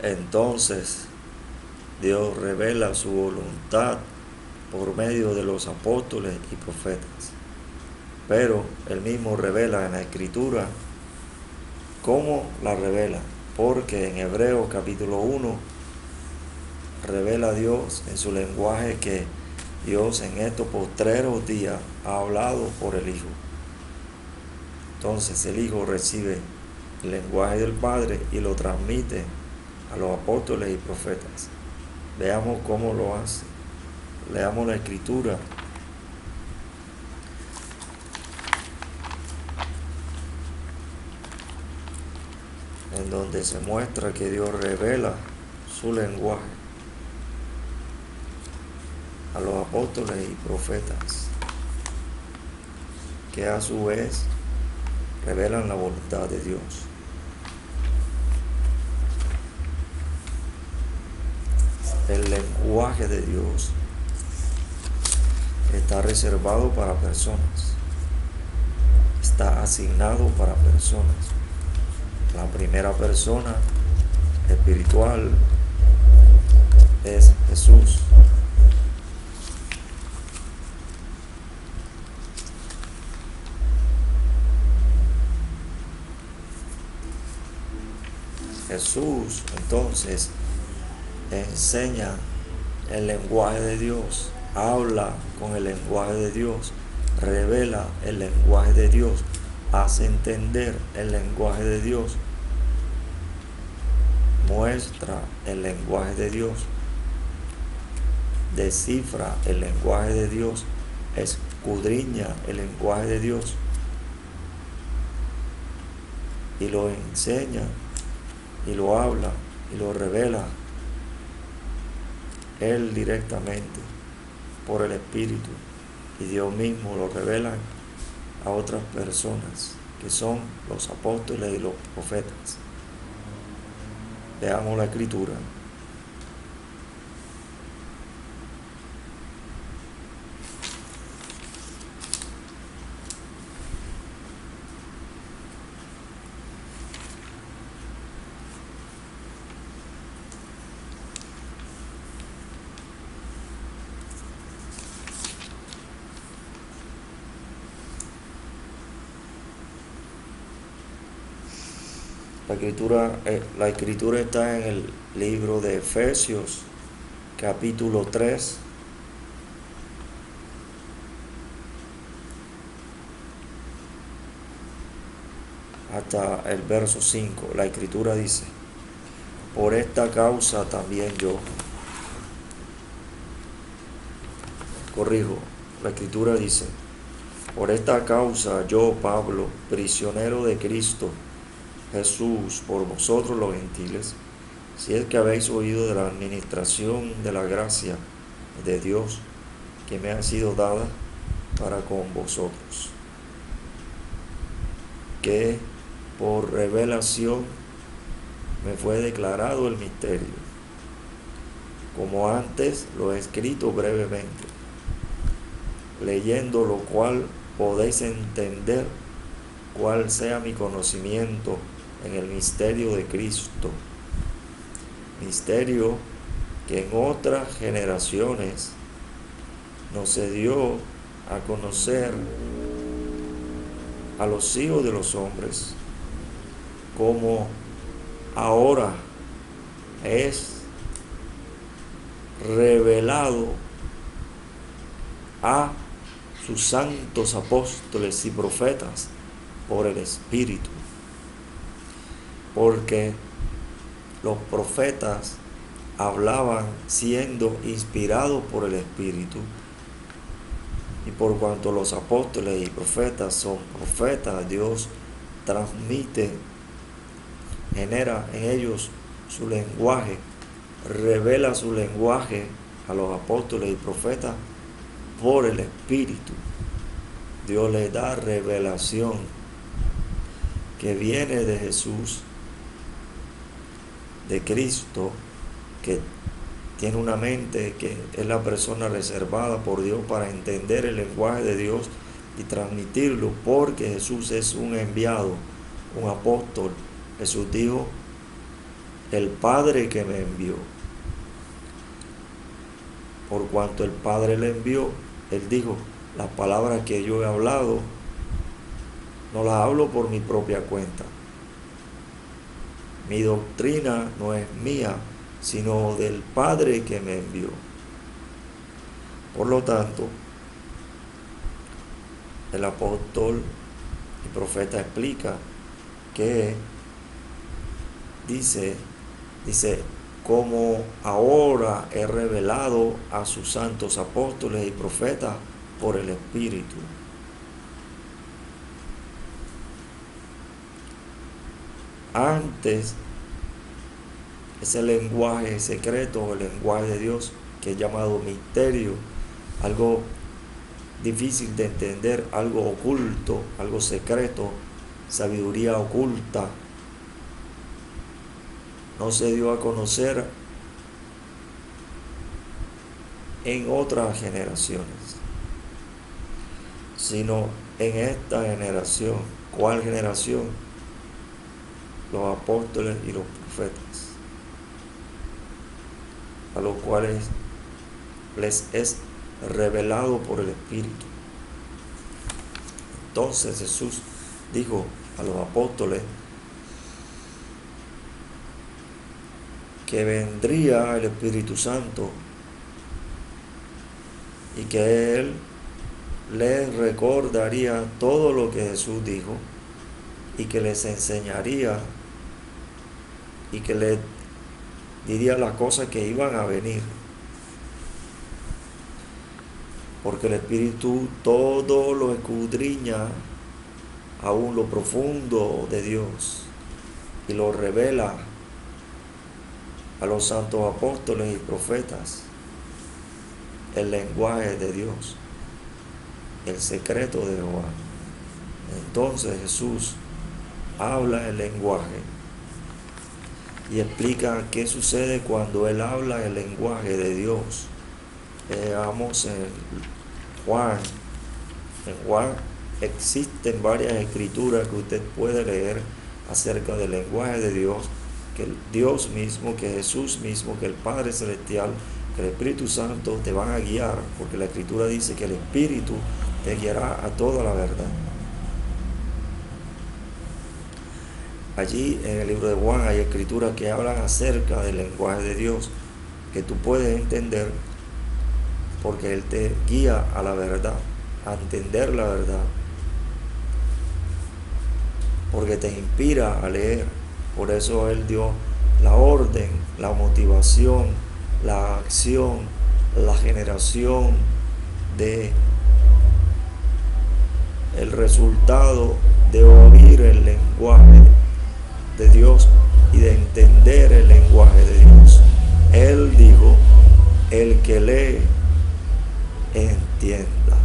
entonces Dios revela su voluntad por medio de los apóstoles y profetas. Pero Él mismo revela en la Escritura cómo la revela, porque en Hebreos capítulo 1 revela a Dios en su lenguaje que Dios en estos postreros días ha hablado por el Hijo. Entonces el Hijo recibe el lenguaje del Padre y lo transmite a los apóstoles y profetas. Veamos cómo lo hace. Leamos la Escritura. En donde se muestra que Dios revela su lenguaje a los apóstoles y profetas, que a su vez revelan la voluntad de Dios. El lenguaje de Dios está reservado para personas, está asignado para personas. La primera persona espiritual es Jesús. Jesús entonces enseña el lenguaje de Dios, habla con el lenguaje de Dios, revela el lenguaje de Dios, hace entender el lenguaje de Dios, muestra el lenguaje de Dios, descifra el lenguaje de Dios, escudriña el lenguaje de Dios y lo enseña y lo habla y lo revela Él directamente por el Espíritu, y Dios mismo lo revela a otras personas que son los apóstoles y los profetas. Veamos la Escritura. La escritura está en el libro de Efesios, capítulo 3, hasta el verso 5. La escritura dice: por esta causa también yo, la escritura dice: por esta causa yo, Pablo, prisionero de Cristo Jesús, por vosotros los gentiles, si es que habéis oído de la administración de la gracia de Dios que me ha sido dada para con vosotros, que por revelación me fue declarado el misterio, como antes lo he escrito brevemente, leyendo lo cual podéis entender cuál sea mi conocimiento en el misterio de Cristo, misterio que en otras generaciones no se dio a conocer a los hijos de los hombres, como ahora es revelado a sus santos apóstoles y profetas por el Espíritu, porque los profetas hablaban siendo inspirados por el Espíritu, y por cuanto los apóstoles y profetas son profetas, Dios transmite, genera en ellos su lenguaje, revela su lenguaje a los apóstoles y profetas por el Espíritu. Dios les da revelación que viene de Jesús, de Cristo, que tiene una mente que es la persona reservada por Dios para entender el lenguaje de Dios y transmitirlo, porque Jesús es un enviado, un apóstol. Jesús dijo: el Padre que me envió. Por cuanto el Padre le envió, él dijo, las palabras que yo he hablado, no las hablo por mi propia cuenta. Mi doctrina no es mía, sino del Padre que me envió. Por lo tanto, el apóstol y profeta explica que dice, como ahora he revelado a sus santos apóstoles y profetas por el Espíritu. Antes, ese lenguaje secreto, el lenguaje de Dios, que es llamado misterio, algo difícil de entender, algo oculto, algo secreto, sabiduría oculta, no se dio a conocer en otras generaciones, sino en esta generación. ¿Cuál generación? Los apóstoles y los profetas, a los cuales les es revelado por el Espíritu. Entonces Jesús dijo a los apóstoles que vendría el Espíritu Santo y que Él les recordaría todo lo que Jesús dijo y que les enseñaría y que les diría las cosas que iban a venir. Porque el Espíritu todo lo escudriña, aún lo profundo de Dios, y lo revela a los santos apóstoles y profetas el lenguaje de Dios, el secreto de Jehová. Entonces Jesús habla el lenguaje y explica qué sucede cuando Él habla el lenguaje de Dios. Veamos en Juan. En Juan existen varias escrituras que usted puede leer acerca del lenguaje de Dios, que el Dios mismo, que Jesús mismo, que el Padre Celestial, que el Espíritu Santo te van a guiar, porque la escritura dice que el Espíritu te guiará a toda la verdad. Allí en el libro de Juan hay escrituras que hablan acerca del lenguaje de Dios, que tú puedes entender porque Él te guía a la verdad, a entender la verdad, porque te inspira a leer. Por eso Él dio la orden, la motivación, la acción, la generación de el resultado de oír el lenguaje de Dios y de entender el lenguaje de Dios. Él dijo, el que lee, entienda.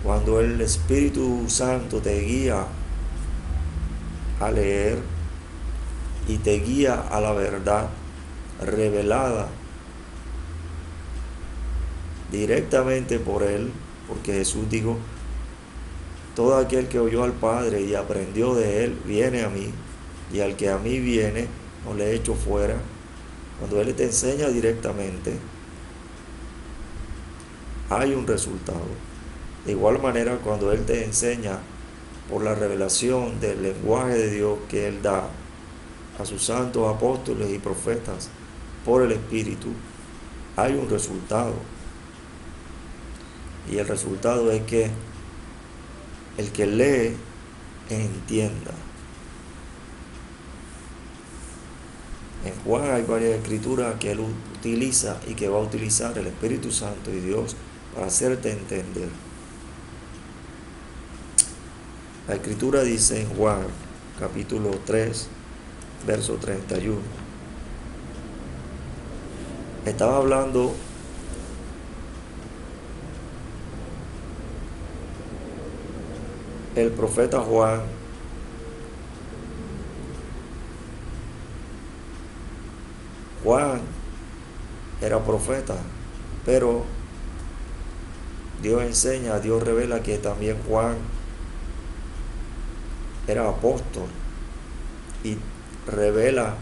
Cuando el Espíritu Santo te guía a leer y te guía a la verdad revelada directamente por Él, porque Jesús dijo, todo aquel que oyó al Padre y aprendió de Él, viene a mí, y al que a mí viene, no le echo fuera. Cuando Él te enseña directamente, hay un resultado. De igual manera, cuando Él te enseña por la revelación del lenguaje de Dios que Él da a sus santos apóstoles y profetas por el Espíritu, hay un resultado. Y el resultado es que el que lee entienda. En Juan hay varias escrituras que Él utiliza y que va a utilizar el Espíritu Santo y Dios para hacerte entender. La escritura dice en Juan capítulo 3, verso 31. Estaba hablando el profeta Juan era profeta, pero Dios enseña, Dios revela que también Juan era apóstol y revela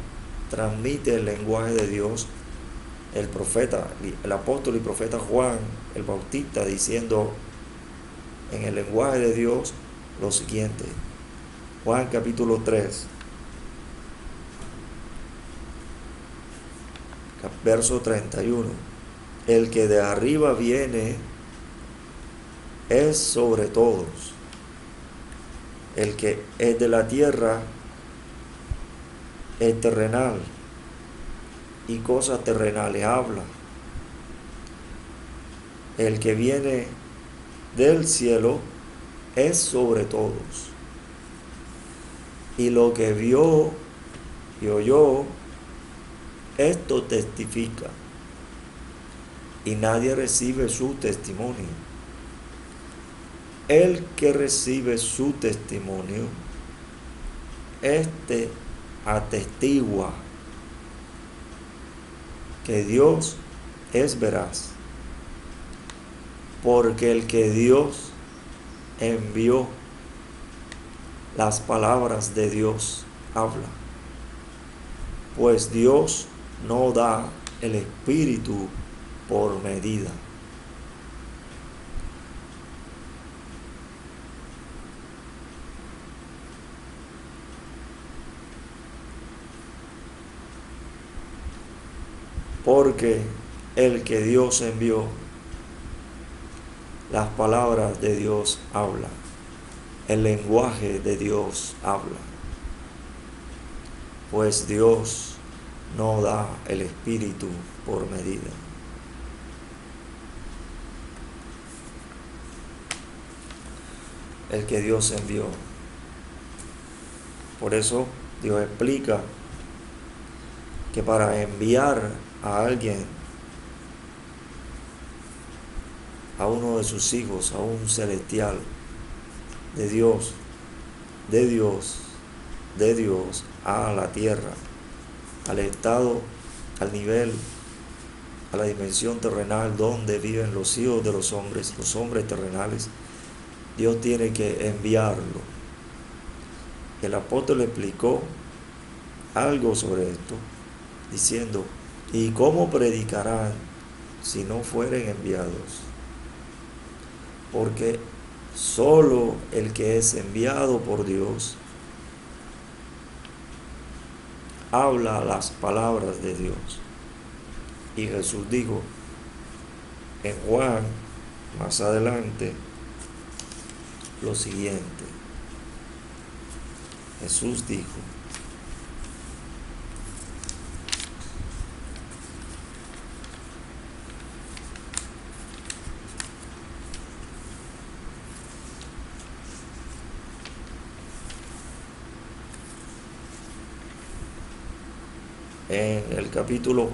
transmite el lenguaje de Dios el profeta, el apóstol y profeta Juan el Bautista, diciendo en el lenguaje de Dios lo siguiente. Juan capítulo 3, verso 31. El que de arriba viene es sobre todos. El que es de la tierra es terrenal y cosas terrenales habla. El que viene del cielo es sobre todos. Y lo que vio y oyó, esto testifica. Y nadie recibe su testimonio. El que recibe su testimonio, este atestigua que Dios es veraz, porque el que Dios envió, las palabras de Dios habla, pues Dios no da el Espíritu por medida. Porque el que Dios envió, las palabras de Dios habla, el lenguaje de Dios habla, pues Dios no da el Espíritu por medida. El que Dios envió. Por eso Dios explica que para enviar a alguien, a uno de sus hijos, a un celestial, de Dios a la tierra, al estado, al nivel, a la dimensión terrenal donde viven los hijos de los hombres terrenales, Dios tiene que enviarlo. El apóstol le explicó algo sobre esto, diciendo: ¿y cómo predicarán si no fueren enviados? Porque solo el que es enviado por Dios habla las palabras de Dios. Y Jesús dijo en Juan, más adelante, lo siguiente. Jesús dijo: en el capítulo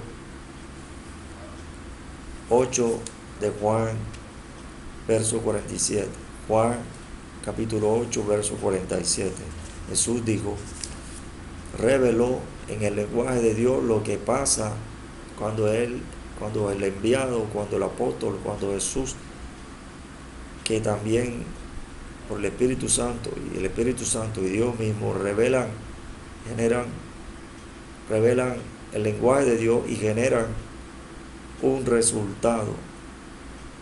8 de Juan, verso 47. Juan, capítulo 8, verso 47. Jesús dijo, reveló en el lenguaje de Dios lo que pasa cuando el enviado, cuando el apóstol, cuando Jesús, que también por el Espíritu Santo y Dios mismo revelan el lenguaje de Dios y generan un resultado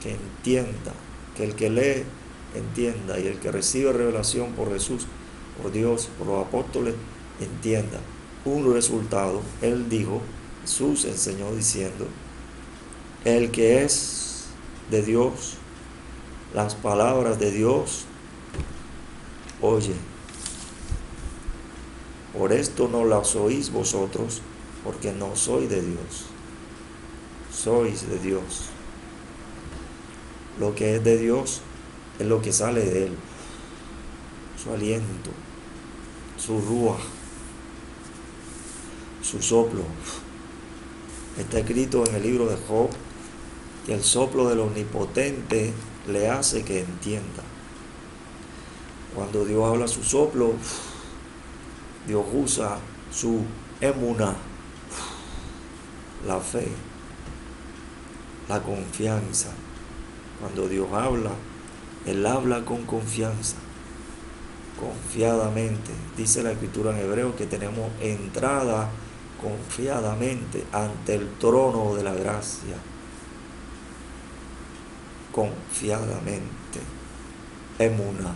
que entienda, que el que lee entienda, y el que recibe revelación por Jesús, por Dios, por los apóstoles, entienda un resultado. Él dijo, Jesús enseñó diciendo: el que es de Dios, las palabras de Dios oye. Por esto no las oís vosotros, porque no soy de Dios, sois de Dios. Lo que es de Dios es lo que sale de Él, su aliento, su ruaj, su soplo. Está escrito en el libro de Job que el soplo del Omnipotente le hace que entienda. Cuando Dios habla su soplo, Dios usa su emuná, la fe, la confianza. Cuando Dios habla, Él habla con confianza, confiadamente. Dice la Escritura en Hebreo que tenemos entrada confiadamente ante el trono de la gracia. Confiadamente. Emuná.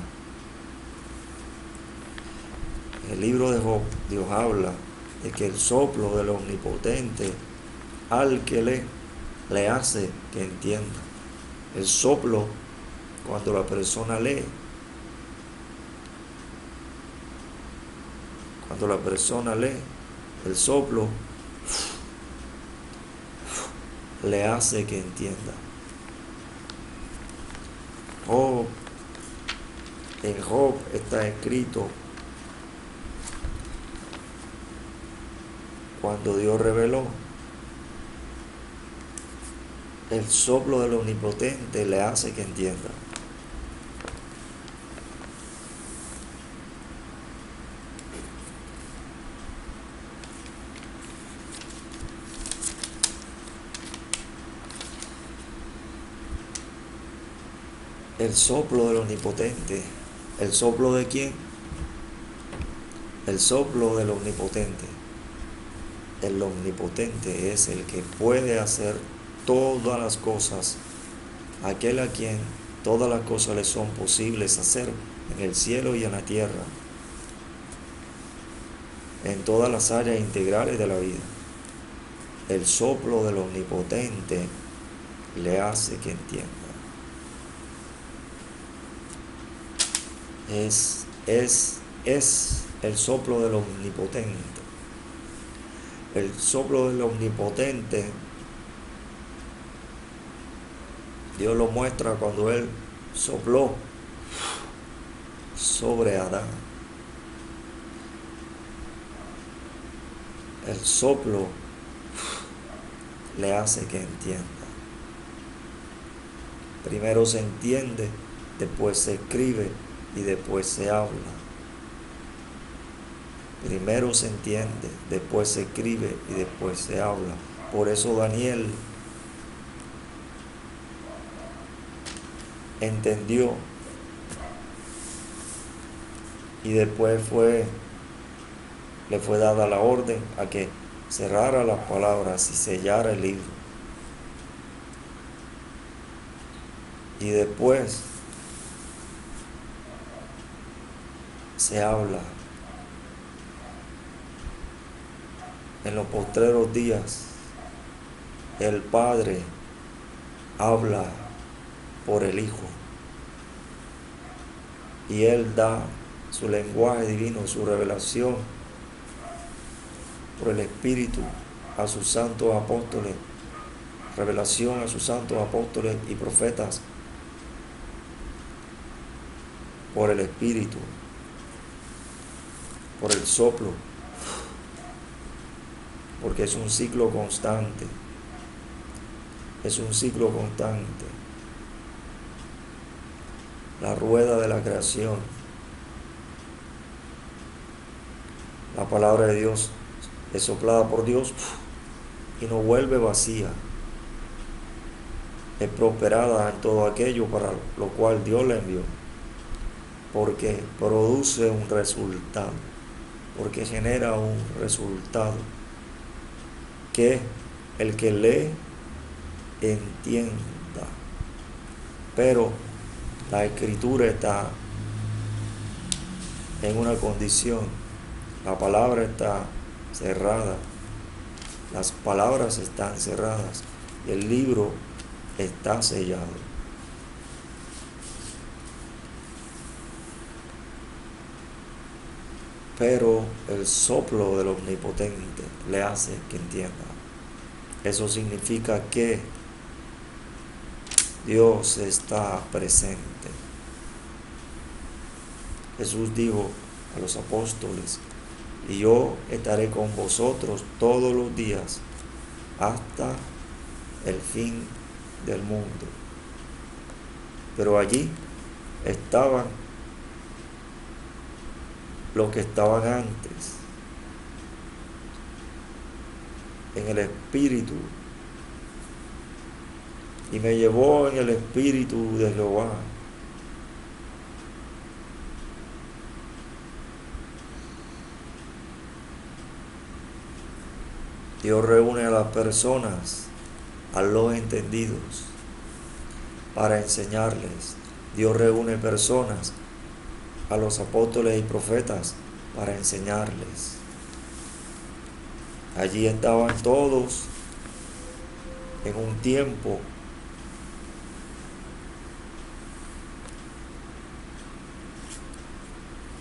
En el libro de Job, Dios habla de que el soplo del Omnipotente al que le hace que entienda. El soplo, cuando la persona lee, el soplo le hace que entienda. En Job está escrito cuando Dios reveló, el soplo del Omnipotente le hace que entienda. El soplo del Omnipotente. ¿El soplo de quién? El soplo del Omnipotente. El Omnipotente es el que puede hacer todas las cosas, aquel a quien todas las cosas le son posibles hacer en el cielo y en la tierra, en todas las áreas integrales de la vida. El soplo del Omnipotente le hace que entienda. Es el soplo del Omnipotente. El soplo del Omnipotente, Dios lo muestra cuando Él sopló sobre Adán. El soplo le hace que entienda. Primero se entiende, después se escribe y después se habla. Primero se entiende, después se escribe y después se habla. Por eso Daniel entendió y después le fue dada la orden a que cerrara las palabras y sellara el libro. Y después se habla. En los postreros días, el Padre habla por el Hijo. Y Él da su lenguaje divino, su revelación por el Espíritu a sus santos apóstoles, revelación a sus santos apóstoles y profetas por el Espíritu, por el soplo, porque es un ciclo constante. Es un ciclo constante. La rueda de la creación. La palabra de Dios es soplada por Dios y no vuelve vacía. Es prosperada en todo aquello para lo cual Dios la envió. Porque produce un resultado. Porque genera un resultado. Que el que lee entienda. Pero la escritura está en una condición. La palabra está cerrada. Las palabras están cerradas. Y el libro está sellado. Pero el soplo del Omnipotente le hace que entienda. Eso significa que Dios está presente. Jesús dijo a los apóstoles, y yo estaré con vosotros todos los días hasta el fin del mundo. Pero allí estaban los que estaban antes, en el Espíritu, y me llevó en el Espíritu de Jehová. Dios reúne a las personas, a los entendidos, para enseñarles. Dios reúne personas, a los apóstoles y profetas, para enseñarles. Allí estaban todos en un tiempo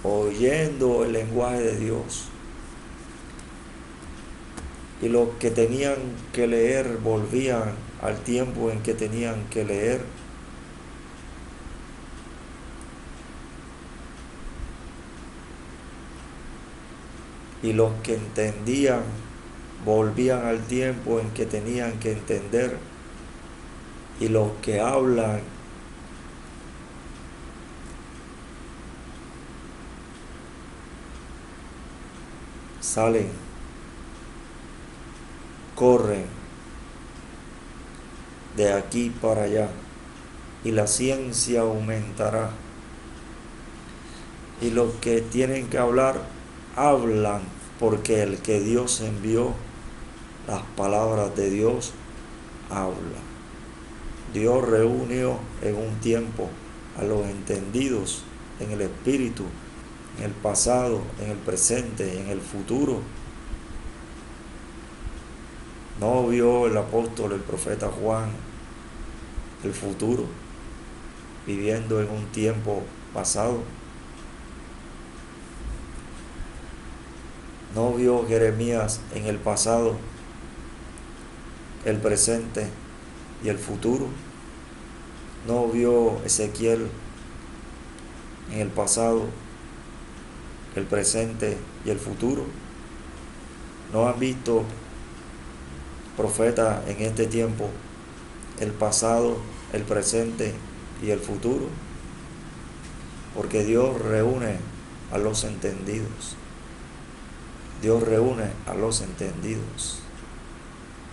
oyendo el lenguaje de Dios. Y los que tenían que leer volvían al tiempo en que tenían que leer. Y los que entendían volvían al tiempo en que tenían que entender. Y los que hablan salen, corren de aquí para allá, y la ciencia aumentará. Y los que tienen que hablar, hablan, porque el que Dios envió, las palabras de Dios, habla. Dios reunió en un tiempo a los entendidos en el espíritu, en el pasado, en el presente y en el futuro. No vio el apóstol, el profeta Juan, el futuro, viviendo en un tiempo pasado. No vio Jeremías en el pasado, el presente y el futuro. No vio Ezequiel en el pasado, el presente y el futuro. No han visto profetas en este tiempo, el pasado, el presente y el futuro, porque Dios reúne a los entendidos. Dios reúne a los entendidos,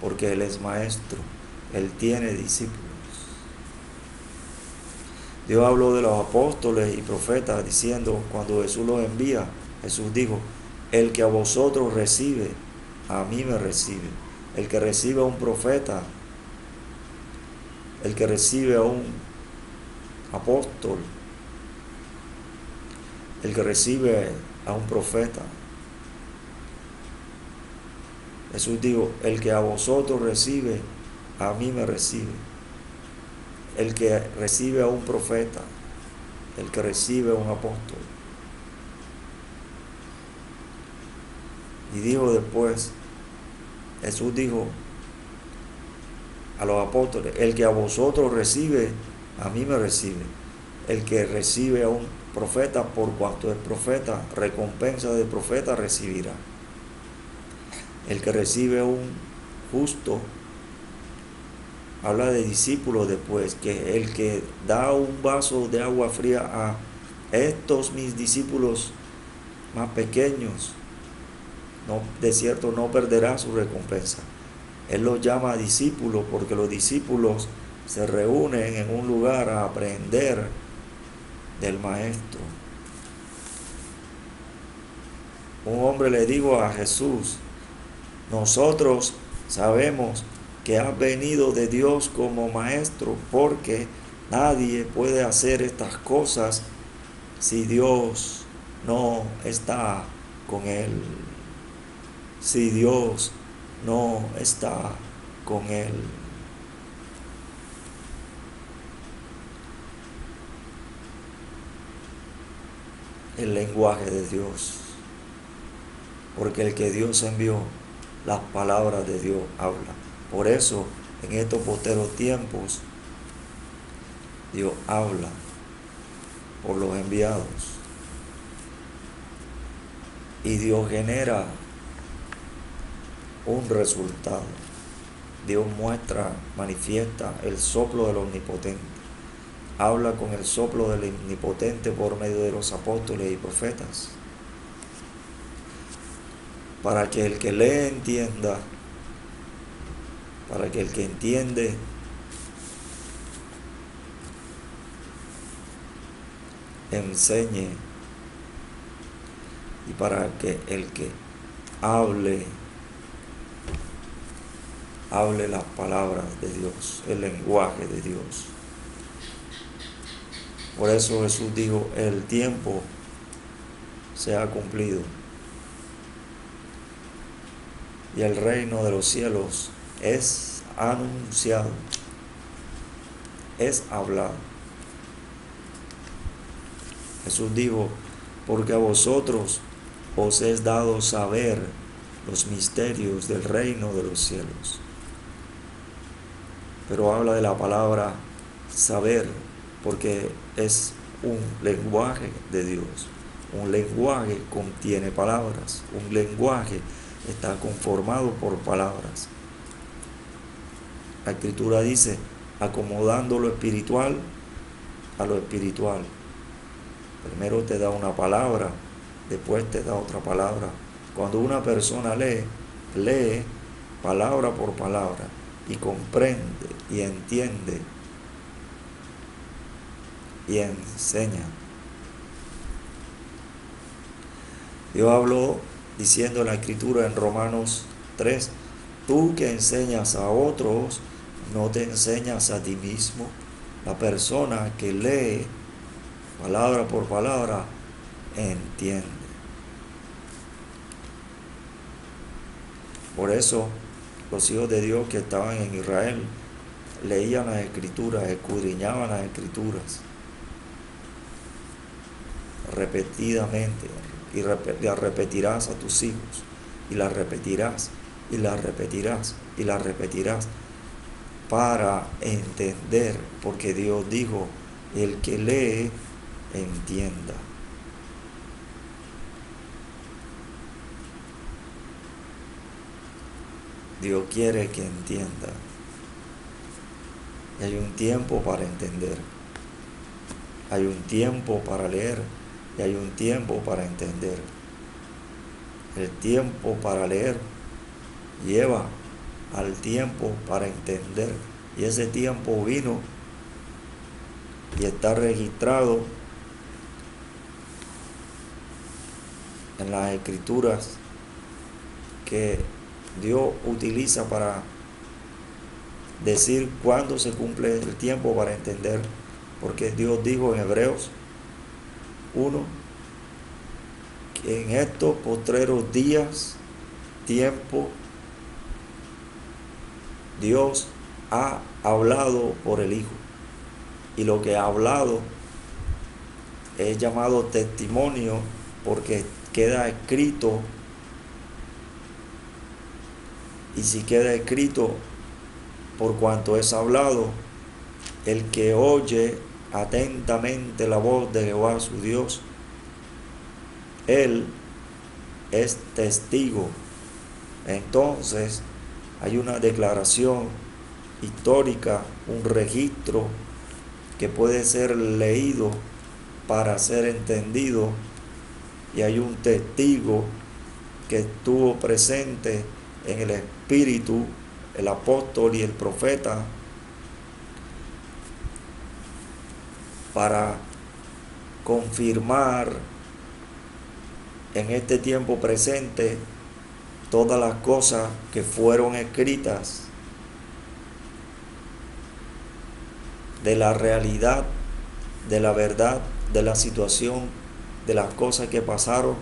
porque Él es maestro, Él tiene discípulos. Dios habló de los apóstoles y profetas diciendo, cuando Jesús los envía, Jesús dijo, el que a vosotros recibe, a mí me recibe. El que recibe a un profeta, el que recibe a un apóstol, el que recibe a un profeta. Jesús dijo, el que a vosotros recibe, a mí me recibe. El que recibe a un profeta, el que recibe a un apóstol. Y dijo después, Jesús dijo a los apóstoles, el que a vosotros recibe, a mí me recibe. El que recibe a un profeta, por cuanto es profeta, recompensa de profeta recibirá. El que recibe a un justo, habla de discípulos después, que el que da un vaso de agua fría a estos mis discípulos más pequeños, no, de cierto no perderá su recompensa. Él los llama discípulos porque los discípulos se reúnen en un lugar a aprender del maestro. Un hombre le dijo a Jesús, nosotros sabemos que has venido de Dios como maestro, porque nadie puede hacer estas cosas si Dios no está con él. Si Dios no está con él. El lenguaje de Dios. Porque el que Dios envió, las palabras de Dios hablan. Por eso, en estos posteros tiempos, Dios habla por los enviados. Y Dios genera un resultado. Dios muestra, manifiesta el soplo del Omnipotente. Habla con el soplo del Omnipotente por medio de los apóstoles y profetas. Para que el que lee entienda, para que el que entiende enseñe, y para que el que hable hable las palabras de Dios, el lenguaje de Dios. Por eso Jesús dijo, el tiempo se ha cumplido y el reino de los cielos es anunciado, es hablado. Jesús dijo, porque a vosotros os es dado saber los misterios del reino de los cielos. Pero habla de la palabra saber, porque es un lenguaje de Dios. Un lenguaje contiene palabras, un lenguaje está conformado por palabras. La Escritura dice, acomodando lo espiritual a lo espiritual. Primero te da una palabra, después te da otra palabra. Cuando una persona lee palabra por palabra y comprende y entiende y enseña. Dios habló diciendo en la Escritura en Romanos 3, tú que enseñas a otros, no te enseñas a ti mismo. La persona que lee palabra por palabra entiende. Por eso los hijos de Dios que estaban en Israel leían las Escrituras, escudriñaban las Escrituras repetidamente, y las repetirás a tus hijos, y las repetirás, y las repetirás, y las repetirás, para entender, porque Dios dijo, el que lee, entienda. Dios quiere que entienda. Y hay un tiempo para entender. Hay un tiempo para leer y hay un tiempo para entender. El tiempo para leer lleva al tiempo para entender. Y ese tiempo vino y está registrado en las Escrituras que Dios utiliza para decir cuándo se cumple el tiempo para entender, porque Dios dijo en Hebreos 1 que en estos postreros días, tiempo, Dios ha hablado por el Hijo, y lo que ha hablado es llamado testimonio porque queda escrito. Y si queda escrito, por cuanto es hablado, el que oye atentamente la voz de Jehová su Dios, él es testigo. Entonces hay una declaración histórica, un registro que puede ser leído para ser entendido, y hay un testigo que estuvo presente en el Espíritu, el apóstol y el profeta, para confirmar en este tiempo presente todas las cosas que fueron escritas, de la realidad, de la verdad, de la situación, de las cosas que pasaron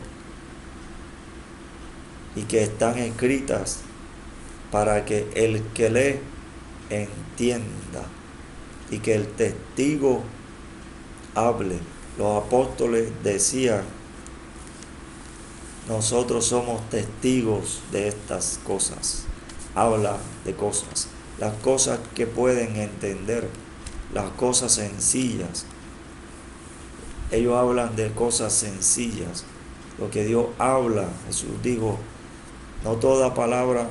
y que están escritas, para que el que lee entienda y que el testigo hable. Los apóstoles decían, nosotros somos testigos de estas cosas. Habla de cosas, las cosas que pueden entender, las cosas sencillas. Ellos hablan de cosas sencillas, lo que Dios habla. Jesús dijo, no toda palabra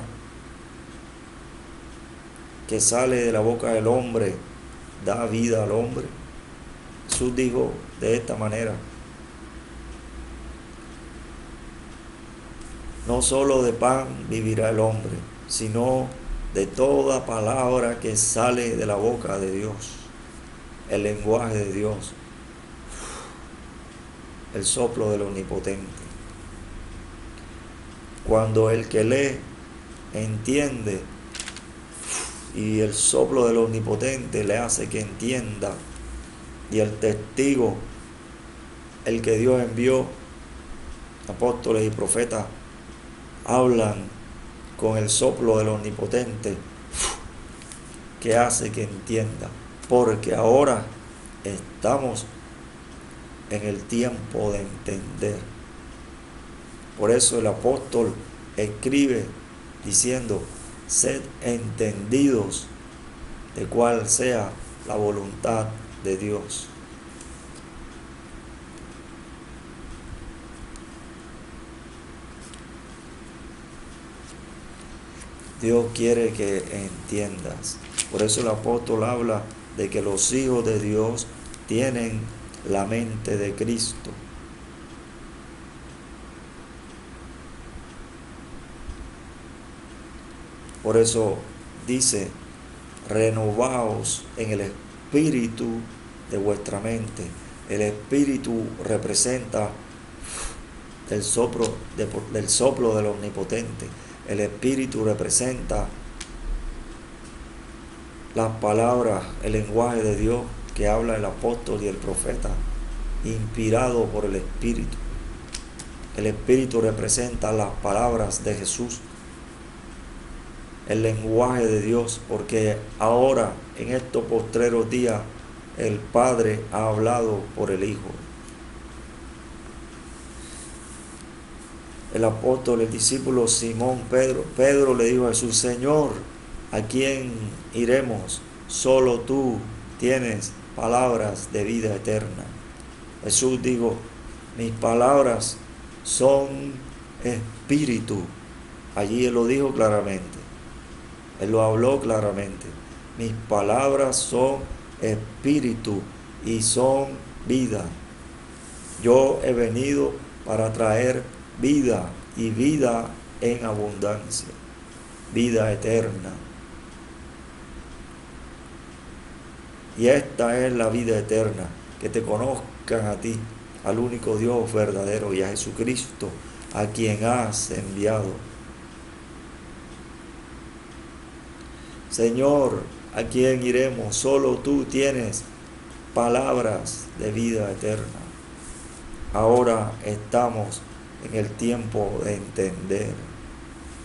que sale de la boca del hombre da vida al hombre. Jesús dijo de esta manera, no solo de pan vivirá el hombre, sino de toda palabra que sale de la boca de Dios, el lenguaje de Dios, el soplo del Omnipotente. Cuando el que lee entiende, y el soplo del Omnipotente le hace que entienda, y el testigo, el que Dios envió, apóstoles y profetas, hablan con el soplo del Omnipotente, que hace que entienda, porque ahora estamos en el tiempo de entender. Por eso el apóstol escribe diciendo: sed entendidos de cuál sea la voluntad de Dios. Dios quiere que entiendas. Por eso el apóstol habla de que los hijos de Dios tienen la mente de Cristo. Por eso dice: renovaos en el espíritu de vuestra mente. El espíritu representa el soplo del Omnipotente. El espíritu representa las palabras, el lenguaje de Dios que habla el apóstol y el profeta, inspirado por el espíritu. El espíritu representa las palabras de Jesús, el lenguaje de Dios, porque ahora en estos postreros días el Padre ha hablado por el Hijo. El apóstol, el discípulo Simón Pedro le dijo a Jesús: Señor, ¿a quién iremos? Solo tú tienes palabras de vida eterna. Jesús dijo: mis palabras son espíritu. Allí Él lo dijo claramente. Él lo habló claramente. Mis palabras son espíritu y son vida. Yo he venido para traer vida, y vida en abundancia, vida eterna. Y esta es la vida eterna, que te conozcan a ti, al único Dios verdadero, y a Jesucristo, a quien has enviado. Señor, ¿a quién iremos? Solo tú tienes palabras de vida eterna. Ahora estamos en el tiempo de entender.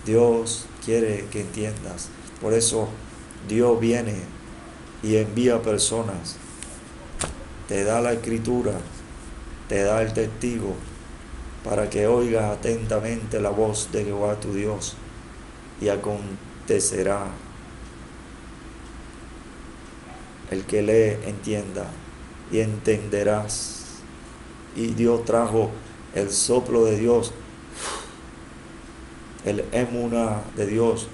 Dios quiere que entiendas. Por eso Dios viene y envía personas, te da la escritura, te da el testigo, para que oigas atentamente la voz de Jehová tu Dios, y acontecerá. El que lee entienda, y entenderás. Y Dios trajo el soplo de Dios, el emuná de Dios,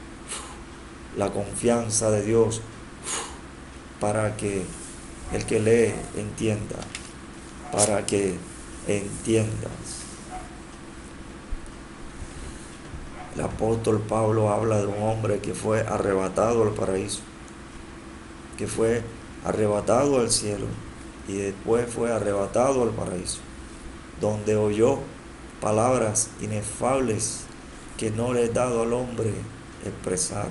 la confianza de Dios, para que el que lee entienda, para que entiendas. El apóstol Pablo habla de un hombre que fue arrebatado al paraíso, que fue arrebatado al cielo y después fue arrebatado al paraíso, donde oyó palabras inefables que no le he dado al hombre expresar,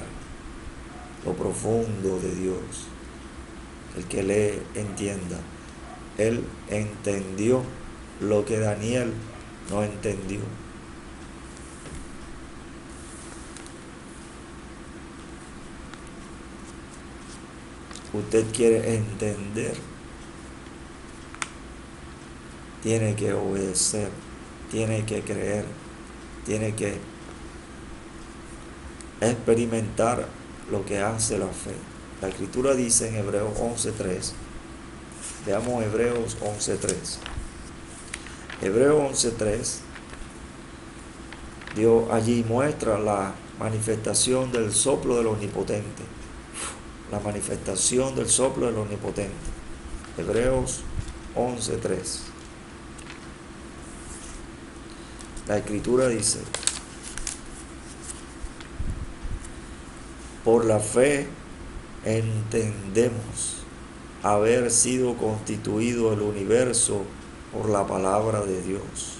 lo profundo de Dios. El que lee entienda. Él entendió lo que Daniel no entendió. Usted quiere entender, tiene que obedecer, tiene que creer, tiene que experimentar lo que hace la fe. La escritura dice en Hebreos 11:3, veamos Hebreos 11:3. Hebreos 11:3, Dios allí muestra la manifestación del soplo del Omnipotente. La manifestación del soplo del Omnipotente. Hebreos 11:3. La escritura dice: por la fe entendemos haber sido constituido el universo por la palabra de Dios,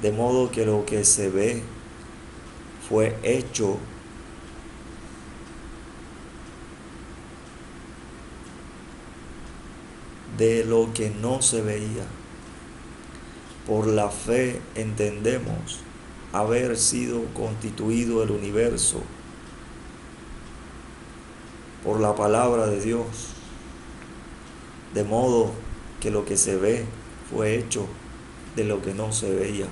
de modo que lo que se ve fue hecho de lo que no se veía. Por la fe entendemos haber sido constituido el universo por la palabra de Dios, de modo que lo que se ve fue hecho de lo que no se veía.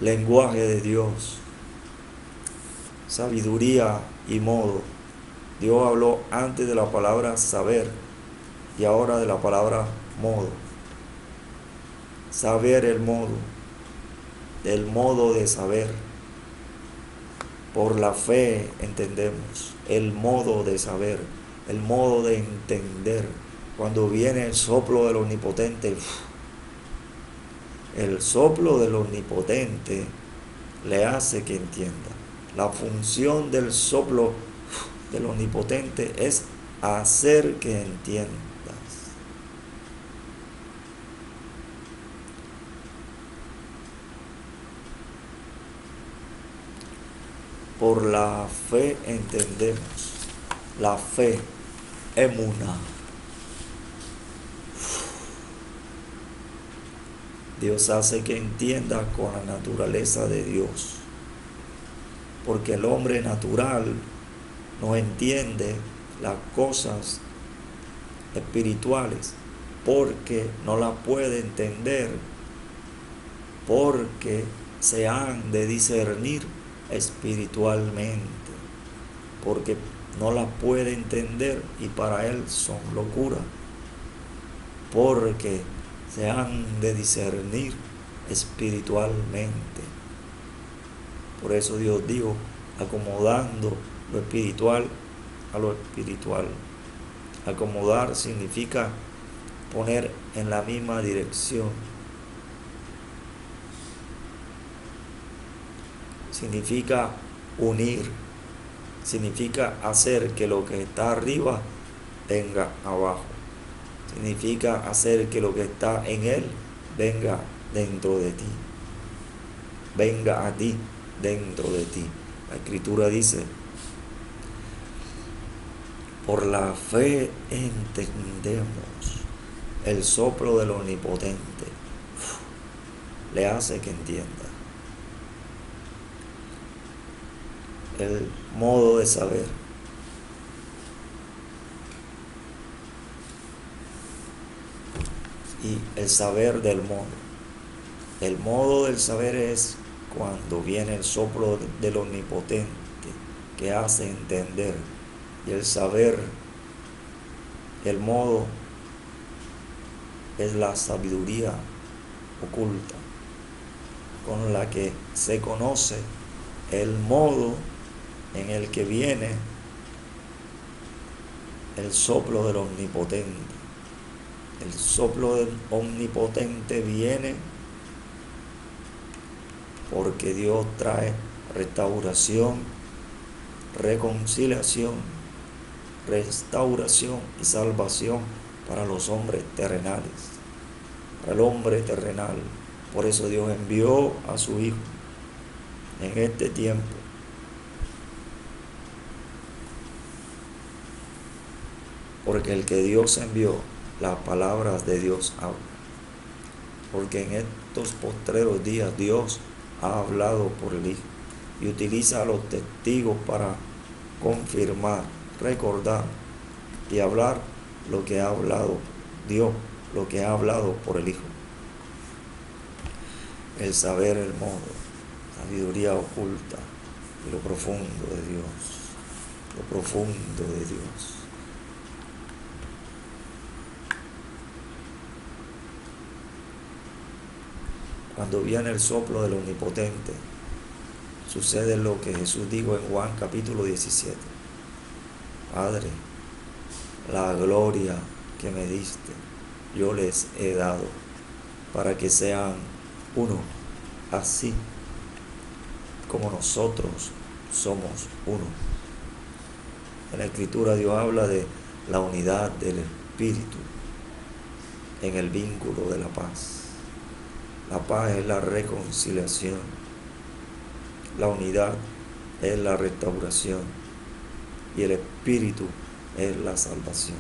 Lenguaje de Dios, sabiduría y modo. Dios habló antes de la palabra saber y ahora de la palabra modo. Saber el modo de saber. Por la fe entendemos el modo de saber, el modo de entender. Cuando viene el soplo del Omnipotente, el soplo del Omnipotente le hace que entienda. La función del soplo del Omnipotente es hacer que entiendas. Por la fe entendemos. La fe, emuna. Dios hace que entienda con la naturaleza de Dios. Porque el hombre natural no entiende las cosas espirituales porque no las puede entender, porque se han de discernir espiritualmente, porque no las puede entender y para él son locura, porque se han de discernir espiritualmente. Por eso Dios dijo, acomodando lo espiritual a lo espiritual. Acomodar significa poner en la misma dirección. Significa unir. Significa hacer que lo que está arriba venga abajo. Significa hacer que lo que está en él venga dentro de ti. Venga a ti dentro de ti. La Escritura dice, por la fe entendemos el soplo del Omnipotente. Le hace que entienda. El modo de saber. Y el saber del modo. El modo del saber es cuando viene el soplo del Omnipotente que hace entender. Y el saber, el modo, es la sabiduría oculta con la que se conoce el modo en el que viene el soplo del Omnipotente. El soplo del Omnipotente viene porque Dios trae restauración, reconciliación, restauración y salvación para los hombres terrenales, para el hombre terrenal. Por eso Dios envió a su Hijo en este tiempo. Porque el que Dios envió, las palabras de Dios hablan. Porque en estos postreros días Dios ha hablado por el Hijo y utiliza a los testigos para confirmar, recordar y hablar lo que ha hablado Dios, lo que ha hablado por el Hijo. El saber, el modo, sabiduría oculta y lo profundo de Dios, lo profundo de Dios. Cuando viene el soplo del Omnipotente, sucede lo que Jesús dijo en Juan capítulo 17. Padre, la gloria que me diste, yo les he dado, para que sean uno, así como nosotros somos uno. En la Escritura Dios habla de la unidad del Espíritu en el vínculo de la paz. La paz es la reconciliación. La unidad es la restauración. Y el Espíritu es la salvación.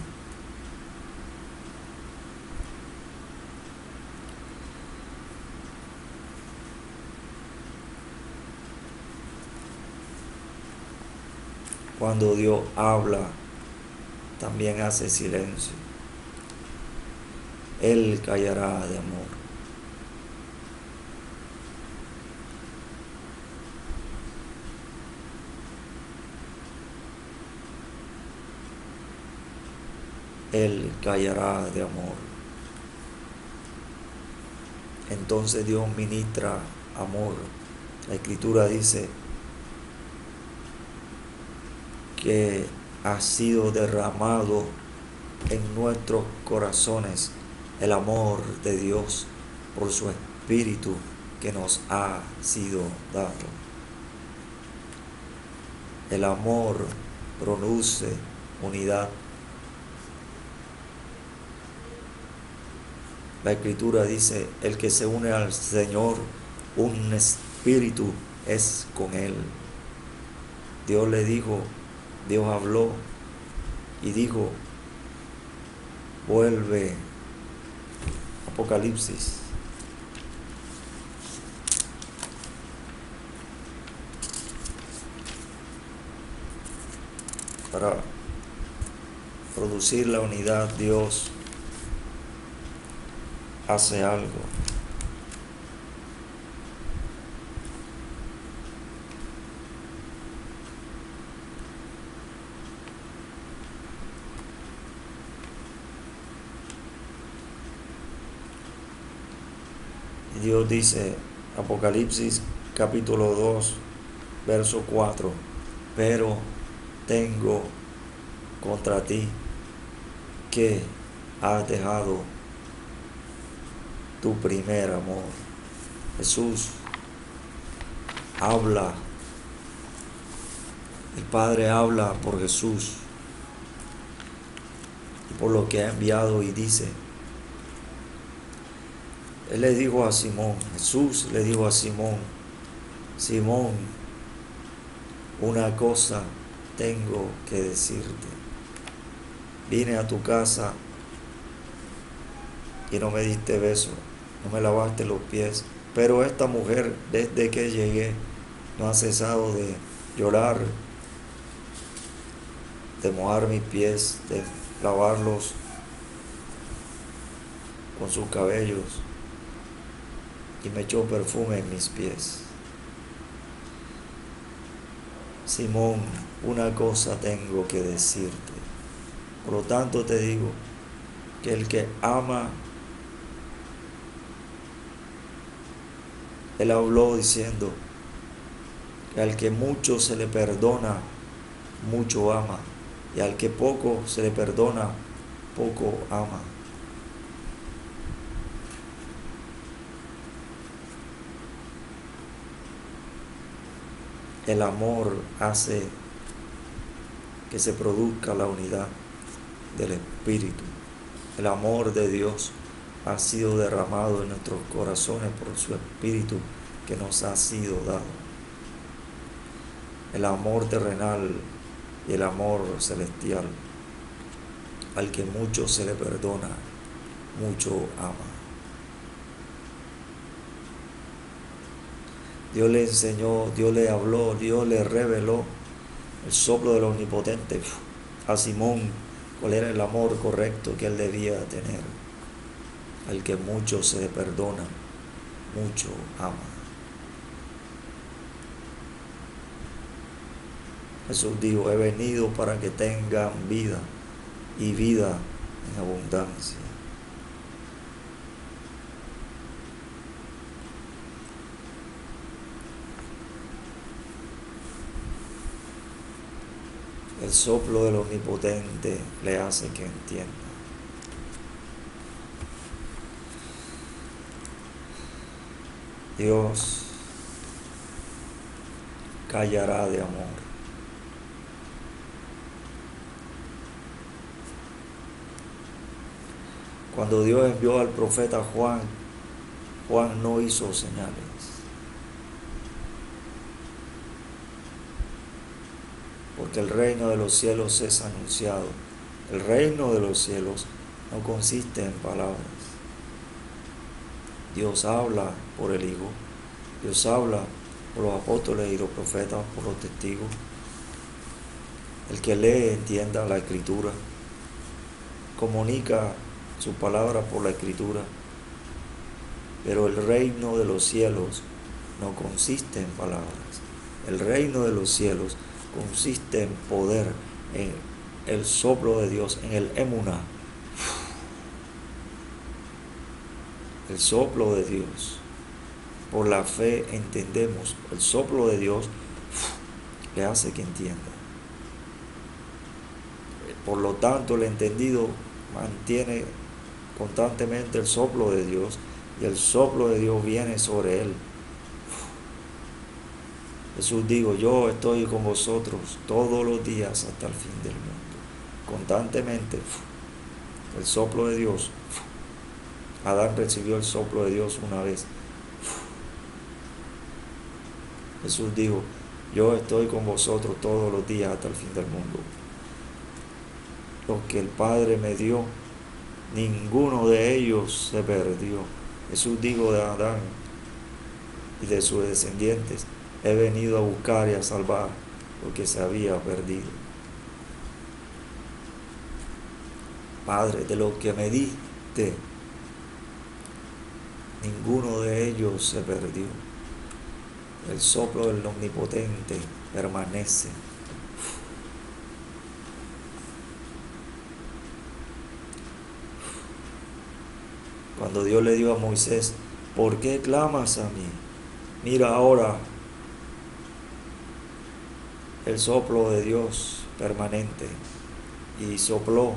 Cuando Dios habla, también hace silencio. Él callará de amor. Él callará de amor. Entonces Dios ministra amor. La Escritura dice que ha sido derramado en nuestros corazones el amor de Dios por su Espíritu que nos ha sido dado. El amor produce unidad. La Escritura dice, el que se une al Señor, un espíritu es con Él. Dios le dijo, Dios habló y dijo, vuelve, Apocalipsis. Para producir la unidad, Dios hace algo. Dios dice, Apocalipsis capítulo 2, verso 4, pero tengo contra ti que has dejado tu primer amor. Jesús habla, el Padre habla por Jesús y por lo que ha enviado y dice, Él le dijo a Simón, Jesús le dijo a Simón, Simón, una cosa tengo que decirte. Vine a tu casa y no me diste beso, no me lavaste los pies, pero esta mujer desde que llegué no ha cesado de llorar, de mojar mis pies, de lavarlos con sus cabellos y me echó perfume en mis pies. Simón, una cosa tengo que decirte. Por lo tanto te digo que el que ama, Él habló diciendo que al que mucho se le perdona, mucho ama, y al que poco se le perdona, poco ama. El amor hace que se produzca la unidad del Espíritu. El amor de Dios ha sido derramado en nuestros corazones por su Espíritu que nos ha sido dado. El amor terrenal y el amor celestial. Al que mucho se le perdona, mucho ama. Dios le enseñó, Dios le habló, Dios le reveló el soplo del Omnipotente a Simón, cuál era el amor correcto que él debía tener. Al que mucho se le perdona, mucho ama. Jesús dijo, he venido para que tengan vida y vida en abundancia. El soplo del Omnipotente le hace que entienda. Dios callará de amor. Cuando Dios envió al profeta Juan, Juan no hizo señales. Porque el reino de los cielos es anunciado. El reino de los cielos no consiste en palabras. Dios habla por el Hijo. Dios habla por los apóstoles y los profetas, por los testigos. El que lee entienda la Escritura, comunica su palabra por la Escritura, pero el reino de los cielos no consiste en palabras. El reino de los cielos consiste en poder, en el soplo de Dios, en el emuná, el soplo de Dios. Por la fe entendemos, el soplo de Dios le hace que entienda. Por lo tanto, el entendido mantiene constantemente el soplo de Dios y el soplo de Dios viene sobre él. Jesús dijo, yo estoy con vosotros todos los días hasta el fin del mundo. Constantemente, el soplo de Dios. Adán recibió el soplo de Dios una vez. Jesús dijo, yo estoy con vosotros todos los días hasta el fin del mundo. Lo que el Padre me dio, ninguno de ellos se perdió. Jesús dijo de Adán y de sus descendientes, he venido a buscar y a salvar lo que se había perdido. Padre, de lo que me diste, ninguno de ellos se perdió. El soplo del Omnipotente permanece. Cuando Dios le dijo a Moisés, ¿por qué clamas a mí? Mira ahora el soplo de Dios permanente. Y sopló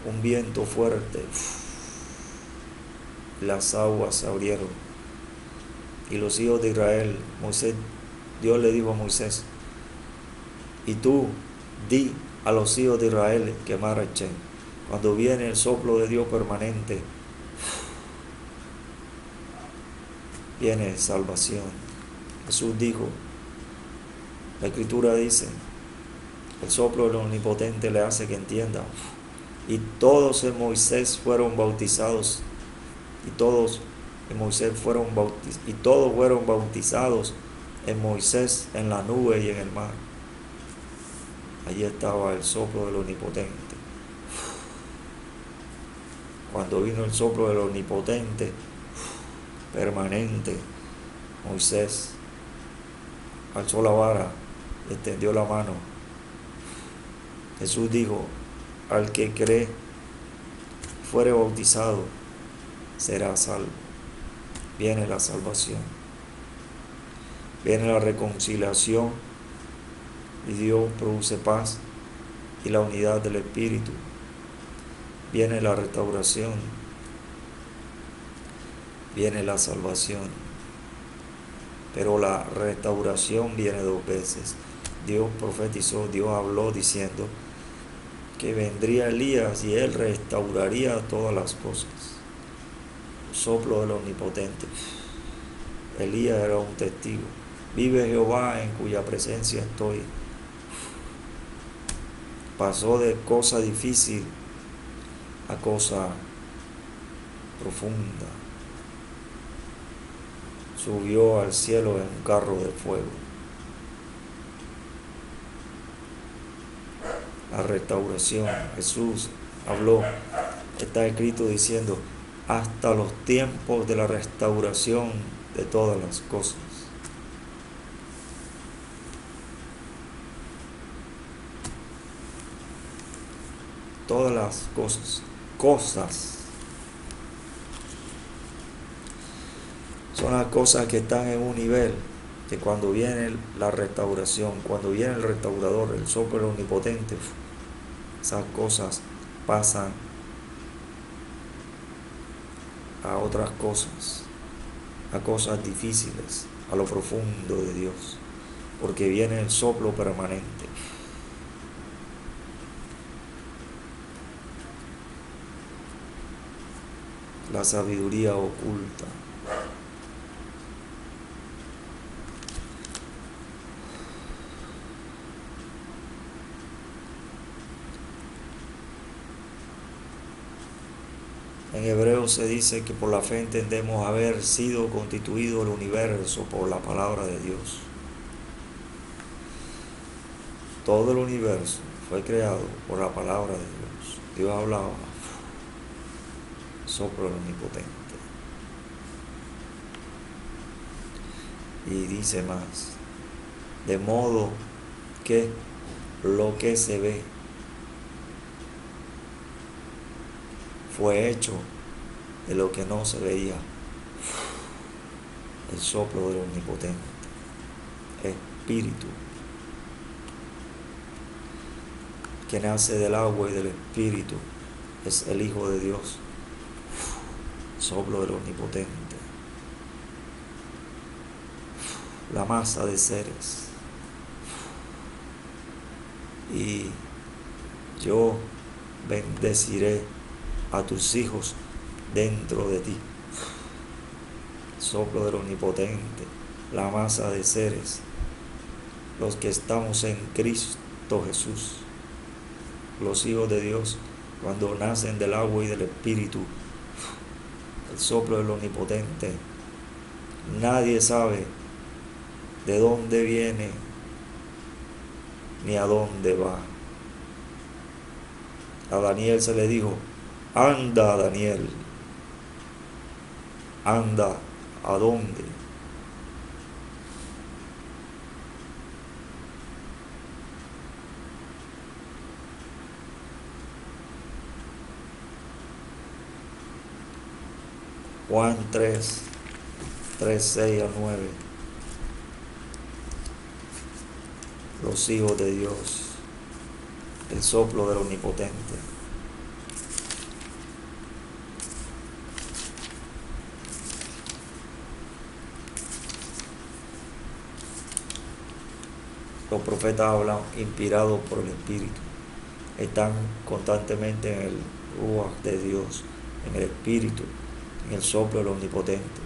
un viento fuerte. Las aguas se abrieron. Y los hijos de Israel, Dios le dijo a Moisés, y tú di a los hijos de Israel que marchen. Cuando viene el soplo de Dios permanente, viene salvación. Jesús dijo, la Escritura dice, el soplo del Omnipotente le hace que entienda. Y todos en Moisés fueron bautizados, y todos fueron bautizados en Moisés, en la nube y en el mar. Allí estaba el soplo del Omnipotente. Cuando vino el soplo del Omnipotente permanente, Moisés alzó la vara y extendió la mano. Jesús dijo, al que cree fuere bautizado será salvo. Viene la salvación, viene la reconciliación y Dios produce paz y la unidad del Espíritu. Viene la restauración, viene la salvación, pero la restauración viene dos veces. Dios profetizó, Dios habló diciendo que vendría Elías y él restauraría todas las cosas. El soplo del Omnipotente. Elías era un testigo. Vive Jehová en cuya presencia estoy. Pasó de cosa difícil a cosa profunda. Subió al cielo en un carro de fuego. La restauración. Jesús habló, está escrito diciendo, hasta los tiempos de la restauración de todas las cosas. Todas las cosas son las cosas que están en un nivel que cuando viene la restauración, cuando viene el restaurador, el soplo del Omnipotente, esas cosas pasan a otras cosas, a cosas difíciles, a lo profundo de Dios, porque viene el soplo permanente. La sabiduría oculta. En Hebreos se dice que por la fe entendemos haber sido constituido el universo por la palabra de Dios. Todo el universo fue creado por la palabra de Dios. Dios hablaba, soplo del omnipotente. Y dice más, de modo que lo que se ve fue hecho de lo que no se veía. El soplo del omnipotente, espíritu, que nace del agua y del espíritu, es el Hijo de Dios. Soplo del omnipotente, la masa de seres. Y yo bendeciré a tus hijos dentro de ti. Soplo del omnipotente, la masa de seres, los que estamos en Cristo Jesús, los hijos de Dios, cuando nacen del agua y del espíritu, el soplo del omnipotente. Nadie sabe de dónde viene ni a dónde va. A Daniel se le dijo, anda Daniel, anda, ¿a dónde? Juan 3, 6 al 9. Los hijos de Dios, el soplo del omnipotente. Los profetas hablan inspirados por el Espíritu. Están constantemente en el Ruach de Dios, en el Espíritu, en el soplo del omnipotente.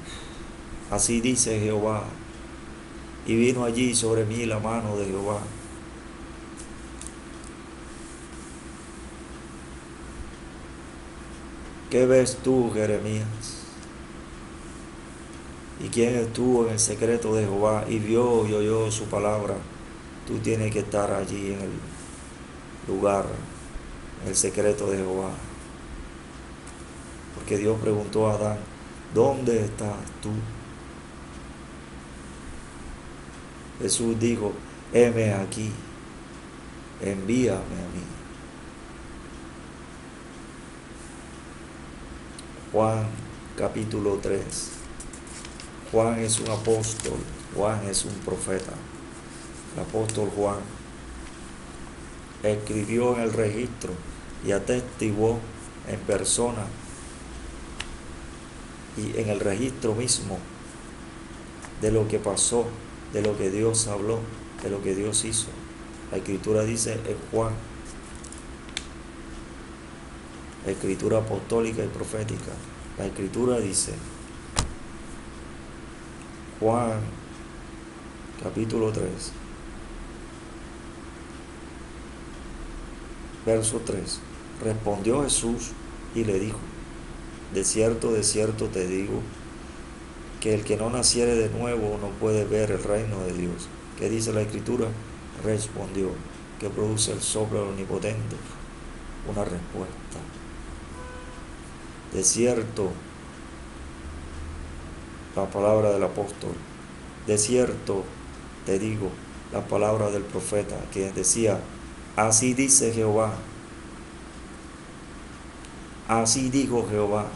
Así dice Jehová, y vino allí sobre mí la mano de Jehová. ¿Qué ves tú, Jeremías? ¿Y quién estuvo en el secreto de Jehová y vio y oyó su palabra? Tú tienes que estar allí en el lugar, en el secreto de Jehová. Porque Dios preguntó a Adán, ¿dónde estás tú? Jesús dijo, heme aquí, envíame a mí. Juan capítulo 3. Juan es un apóstol, Juan es un profeta. El apóstol Juan escribió en el registro y atestiguó en persona y en el registro mismo de lo que pasó, de lo que Dios habló, de lo que Dios hizo. La escritura dice en Juan, la escritura apostólica y profética, la escritura dice, Juan capítulo 3, verso 3, respondió Jesús y le dijo, de cierto te digo, que el que no naciere de nuevo no puede ver el reino de Dios. ¿Qué dice la escritura? Respondió, que produce el soplo del omnipotente. Una respuesta. De cierto, la palabra del apóstol. De cierto te digo, la palabra del profeta, que decía, así dice Jehová. Así dijo Jehová.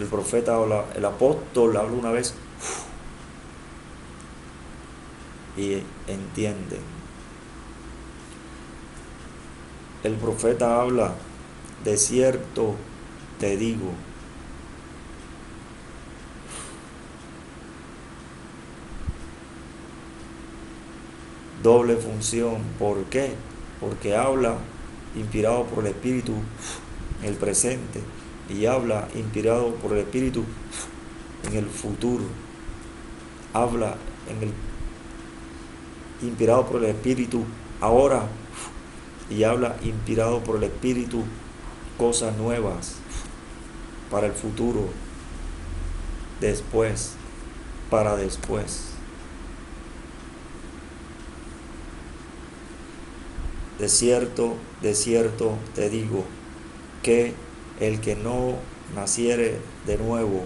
El profeta habla, el apóstol habla una vez y entienden. El profeta habla, de cierto te digo. Doble función. ¿Por qué? Porque habla inspirado por el Espíritu en el presente y habla inspirado por el Espíritu en el futuro. Habla inspirado por el Espíritu ahora y habla inspirado por el Espíritu cosas nuevas para el futuro, después, para después. de cierto te digo, que el que no naciere de nuevo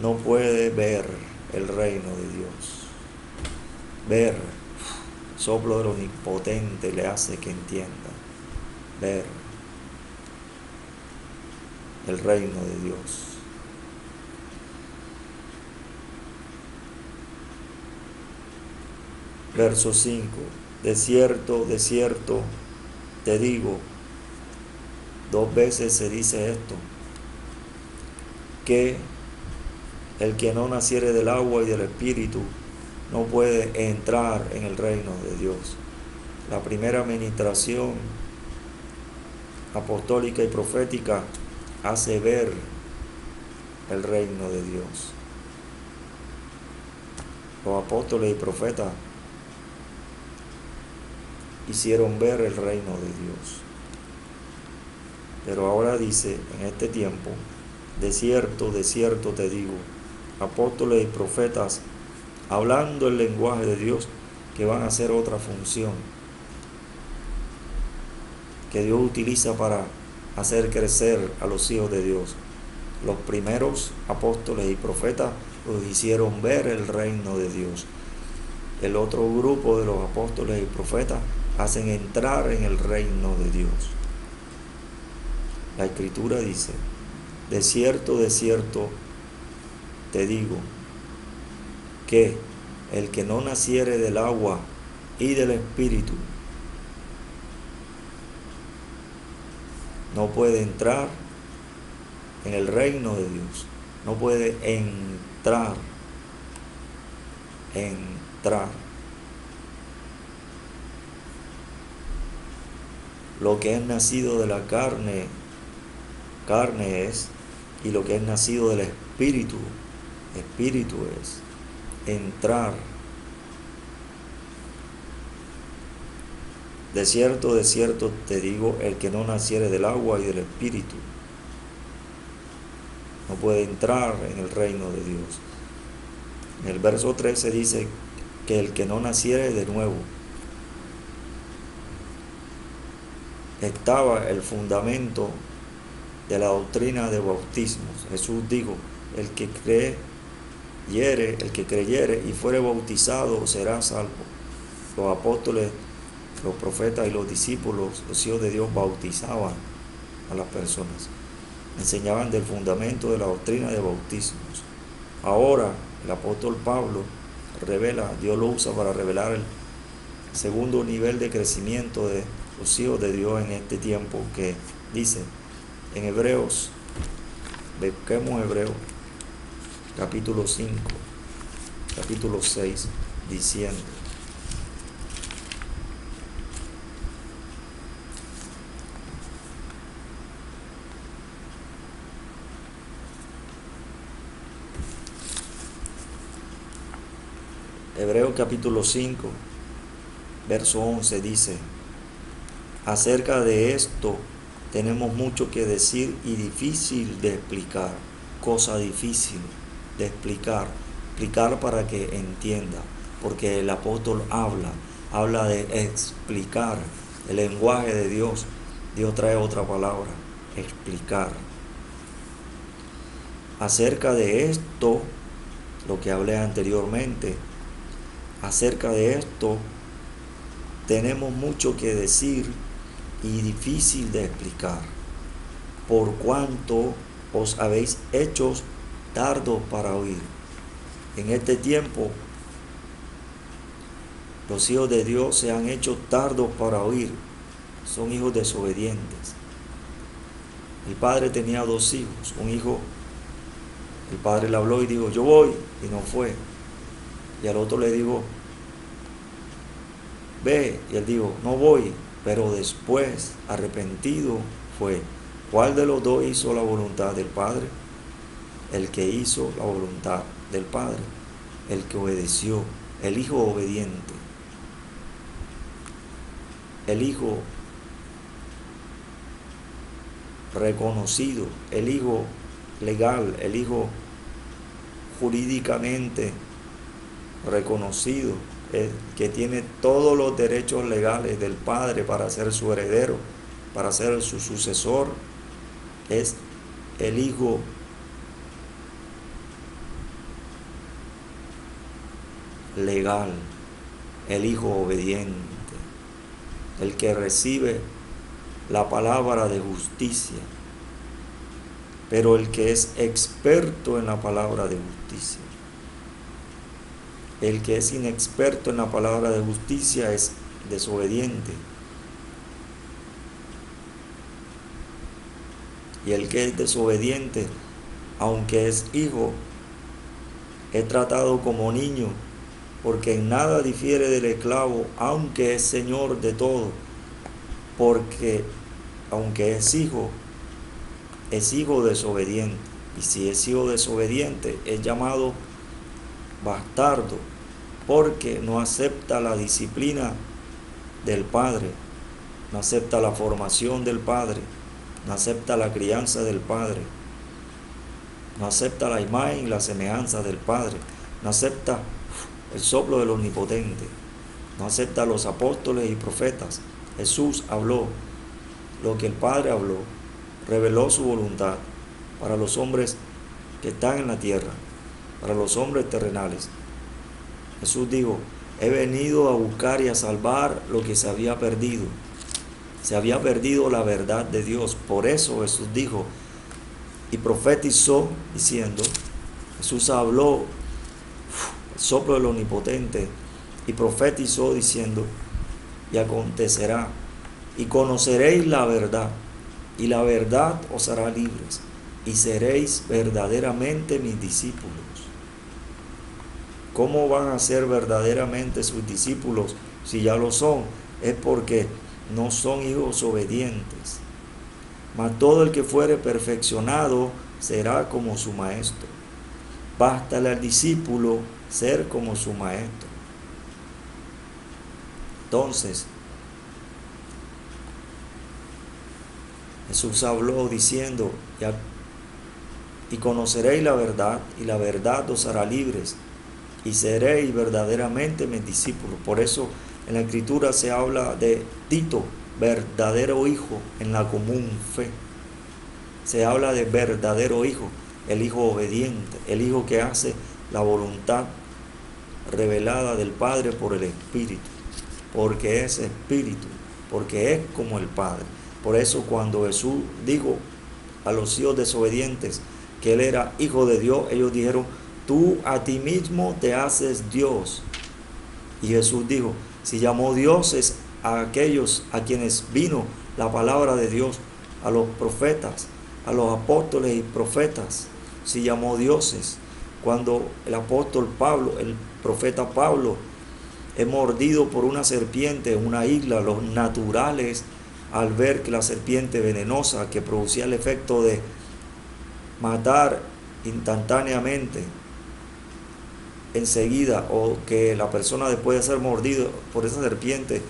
no puede ver el reino de Dios. Ver, soplo del omnipotente le hace que entienda. Ver el reino de Dios. Verso 5. De cierto te digo, 2 veces se dice esto, que el que no naciere del agua y del espíritu no puede entrar en el reino de Dios. La primera administración apostólica y profética hace ver el reino de Dios. Los apóstoles y profetas hicieron ver el reino de Dios. Pero ahora dice, en este tiempo, de cierto te digo, apóstoles y profetas, hablando el lenguaje de Dios, que van a hacer otra función que Dios utiliza para hacer crecer a los hijos de Dios. Los primeros apóstoles y profetas los hicieron ver el reino de Dios. El otro grupo de los apóstoles y profetas hacen entrar en el reino de Dios. La Escritura dice, de cierto te digo, que el que no naciere del agua y del espíritu no puede entrar en el reino de Dios. No puede entrar. Lo que es nacido de la carne es, y lo que es nacido del espíritu es. Entrar. De cierto te digo, el que no naciere del agua y del espíritu no puede entrar en el reino de Dios. En el verso 13 dice que el que no naciere de nuevo. Estaba el fundamento de la doctrina de bautismos. Jesús dijo, el que creyere y fuere bautizado será salvo. Los apóstoles, los profetas y los discípulos, los hijos de Dios, bautizaban a las personas, enseñaban del fundamento de la doctrina de bautismos. Ahora el apóstol Pablo revela, Dios lo usa para revelar el segundo nivel de crecimiento de los hijos de Dios en este tiempo, que dice en Hebreos, busquemos Hebreos capítulo 5, capítulo 6, diciendo, Hebreos capítulo 5, verso 11 dice, acerca de esto tenemos mucho que decir y difícil de explicar, cosa difícil de explicar para que entienda, porque el apóstol habla de explicar el lenguaje de Dios. Dios trae otra palabra, explicar. Acerca de esto, lo que hablé anteriormente, acerca de esto tenemos mucho que decir y difícil de explicar, por cuanto os habéis hecho tardos para oír. En este tiempo, los hijos de Dios se han hecho tardos para oír, son hijos desobedientes. El padre tenía 2 hijos, un hijo, el padre le habló y dijo, yo voy, y no fue. Y al otro le dijo, ve, y él dijo, no voy, pero después, arrepentido, fue. ¿Cuál de los dos hizo la voluntad del Padre? El que hizo la voluntad del Padre, el que obedeció, el hijo obediente, el hijo reconocido, el hijo legal, el hijo jurídicamente reconocido, que tiene todos los derechos legales del Padre para ser su heredero, para ser su sucesor, es el Hijo legal, el Hijo obediente, el que recibe la palabra de justicia, pero el que es experto en la palabra de justicia. El que es inexperto en la palabra de justicia es desobediente. Y el que es desobediente, aunque es hijo, es tratado como niño, porque en nada difiere del esclavo, aunque es señor de todo, porque aunque es hijo desobediente. Y si es hijo desobediente, es llamado bastardo, porque no acepta la disciplina del Padre, no acepta la formación del Padre, no acepta la crianza del Padre, no acepta la imagen y la semejanza del Padre, no acepta el soplo del Omnipotente, no acepta los apóstoles y profetas. Jesús habló lo que el Padre habló, reveló su voluntad para los hombres que están en la tierra, para los hombres terrenales. Jesús dijo: he venido a buscar y a salvar lo que se había perdido. Se había perdido la verdad de Dios. Por eso Jesús dijo y profetizó diciendo, Jesús habló el soplo del Omnipotente y profetizó diciendo: y acontecerá, y conoceréis la verdad, y la verdad os hará libres, y seréis verdaderamente mis discípulos. ¿Cómo van a ser verdaderamente sus discípulos si ya lo son? Es porque no son hijos obedientes. Mas todo el que fuere perfeccionado será como su maestro. Bástale al discípulo ser como su maestro. Entonces, Jesús habló diciendo: y conoceréis la verdad, y la verdad os hará libres, y seréis verdaderamente mis discípulos. Por eso en la Escritura se habla de Tito, verdadero hijo en la común fe. Se habla de verdadero hijo, el hijo obediente, el hijo que hace la voluntad revelada del Padre por el Espíritu, porque es Espíritu, porque es como el Padre. Por eso cuando Jesús dijo a los hijos desobedientes que Él era hijo de Dios, ellos dijeron: tú a ti mismo te haces Dios. Y Jesús dijo: si llamó dioses a aquellos a quienes vino la palabra de Dios, a los profetas, a los apóstoles y profetas, si llamó dioses, cuando el apóstol Pablo, el profeta Pablo, es mordido por una serpiente en una isla, los naturales, al ver que la serpiente venenosa que producía el efecto de matar instantáneamente, enseguida, o que la persona después de ser mordido por esa serpiente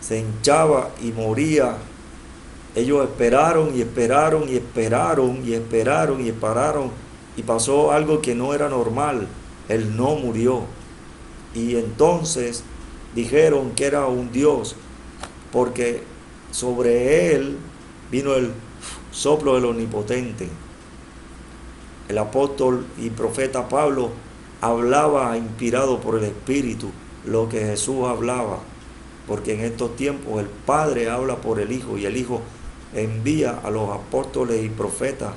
se hinchaba y moría, ellos esperaron y esperaron y esperaron y esperaron y esperaron, y pasó algo que no era normal: él no murió. Y entonces dijeron que era un Dios, porque sobre él vino el soplo del Omnipotente. El apóstol y profeta Pablo hablaba inspirado por el Espíritu lo que Jesús hablaba, porque en estos tiempos el Padre habla por el Hijo, y el Hijo envía a los apóstoles y profetas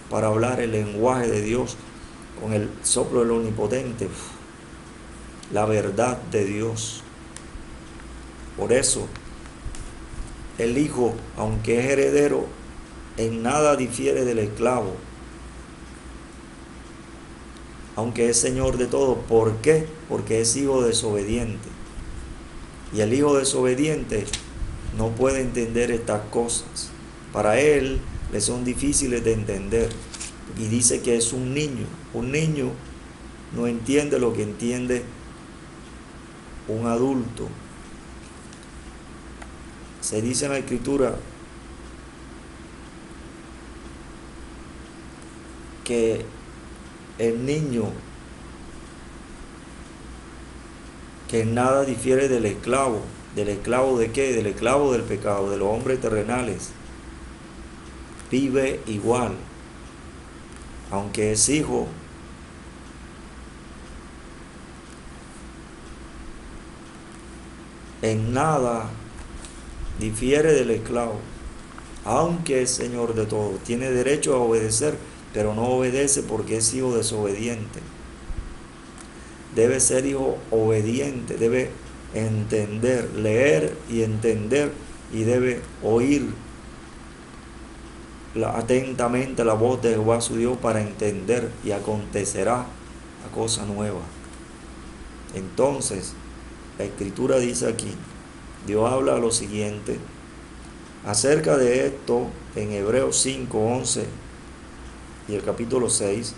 para hablar el lenguaje de Dios con el soplo del Omnipotente, la verdad de Dios. Por eso el Hijo, aunque es heredero, en nada difiere del esclavo, aunque es señor de todo. ¿Por qué? Porque es hijo desobediente. Y el hijo desobediente no puede entender estas cosas. Para él le son difíciles de entender. Y dice que es un niño. Un niño no entiende lo que entiende un adulto. Se dice en la Escritura que el niño que en nada difiere del esclavo. ¿Del esclavo de qué? Del esclavo del pecado, de los hombres terrenales. Vive igual, aunque es hijo. En nada difiere del esclavo, aunque es señor de todo. Tiene derecho a obedecer, pero no obedece porque es hijo desobediente. Debe ser hijo obediente, debe entender, leer y entender, y debe oír atentamente la voz de Jehová su Dios para entender, y acontecerá la cosa nueva. Entonces, la Escritura dice aquí, Dios habla lo siguiente acerca de esto en Hebreos 5:11 y el capítulo 6,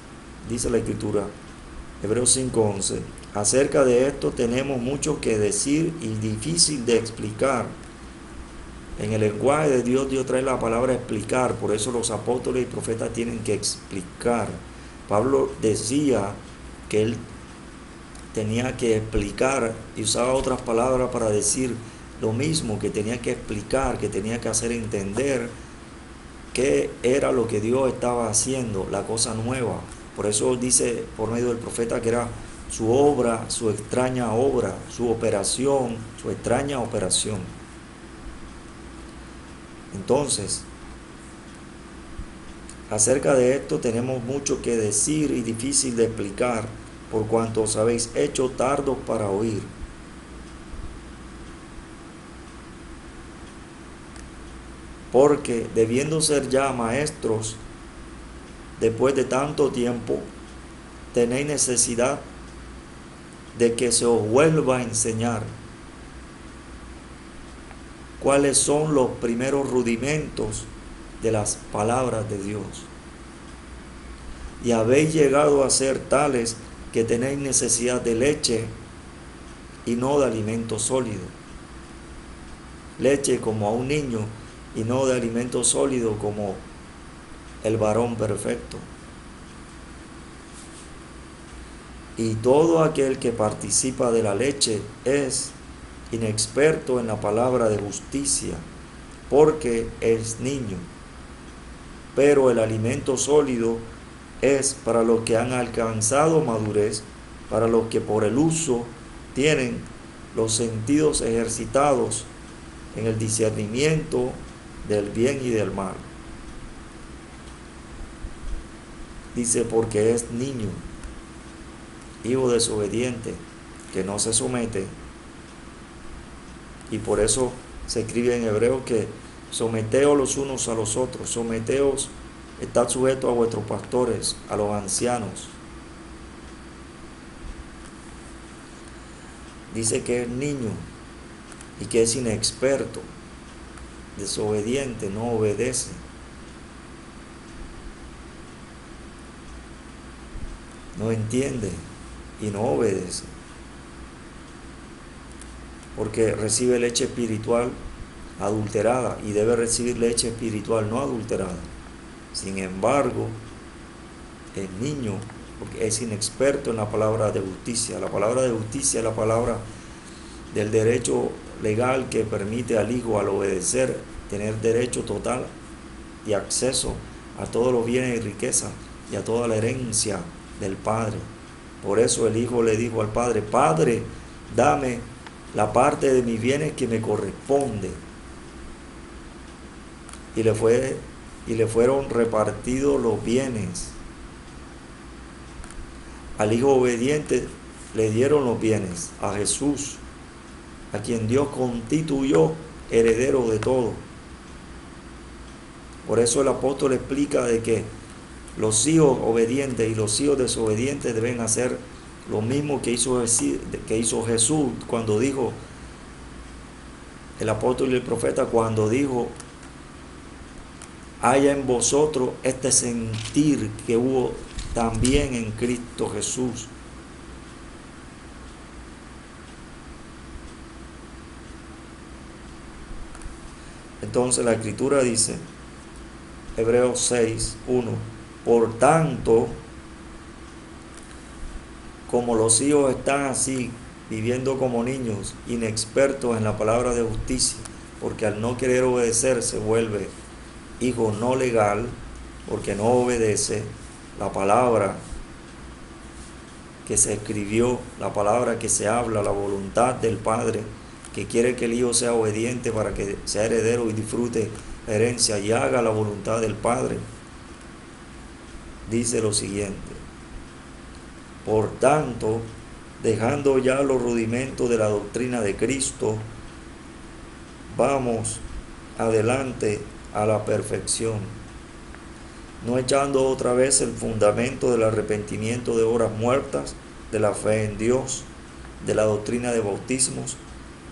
dice la Escritura, Hebreos 5:11, acerca de esto tenemos mucho que decir y difícil de explicar. En el lenguaje de Dios, Dios trae la palabra explicar, por eso los apóstoles y profetas tienen que explicar. Pablo decía que él tenía que explicar y usaba otras palabras para decir lo mismo, que tenía que explicar, que tenía que hacer entender qué era lo que Dios estaba haciendo, la cosa nueva. Por eso dice por medio del profeta que era su obra, su extraña obra, su operación, su extraña operación. Entonces, acerca de esto tenemos mucho que decir y difícil de explicar, por cuanto os habéis hecho tardos para oír. Porque debiendo ser ya maestros, después de tanto tiempo, tenéis necesidad de que se os vuelva a enseñar cuáles son los primeros rudimentos de las palabras de Dios. Y habéis llegado a ser tales que tenéis necesidad de leche y no de alimento sólido. Leche como a un niño y no de alimento sólido como el varón perfecto. Y todo aquel que participa de la leche es inexperto en la palabra de justicia, porque es niño. Pero el alimento sólido es para los que han alcanzado madurez, para los que por el uso tienen los sentidos ejercitados en el discernimiento del bien y del mal. Dice, porque es niño, hijo desobediente, que no se somete. Y por eso se escribe en hebreo que someteos los unos a los otros, someteos, estad sujetos a vuestros pastores, a los ancianos. Dice que es niño y que es inexperto, desobediente, no obedece. No entiende y no obedece, porque recibe leche espiritual adulterada y debe recibir leche espiritual no adulterada. Sin embargo, el niño, porque es inexperto en la palabra de justicia. La palabra de justicia es la palabra del derecho legal que permite al hijo, al obedecer, tener derecho total y acceso a todos los bienes y riquezas y a toda la herencia del Padre. Por eso el hijo le dijo al Padre, Padre, dame la parte de mis bienes que me corresponde. Y le fueron repartidos los bienes. Al hijo obediente le dieron los bienes, a Jesús, a quien Dios constituyó heredero de todo. Por eso el apóstol explica de que los hijos obedientes y los hijos desobedientes deben hacer lo mismo que hizo Jesús cuando dijo, el apóstol y el profeta, cuando dijo, haya en vosotros este sentir que hubo también en Cristo Jesús. Entonces la Escritura dice, Hebreos 6:1, por tanto, como los hijos están así viviendo como niños, inexpertos en la palabra de justicia, porque al no querer obedecer se vuelve hijo no legal, porque no obedece la palabra que se escribió, la palabra que se habla, la voluntad del Padre, que quiere que el hijo sea obediente para que sea heredero y disfrute la herencia y haga la voluntad del Padre. Dice lo siguiente: por tanto, dejando ya los rudimentos de la doctrina de Cristo, vamos adelante a la perfección, no echando otra vez el fundamento del arrepentimiento de obras muertas, de la fe en Dios, de la doctrina de bautismos,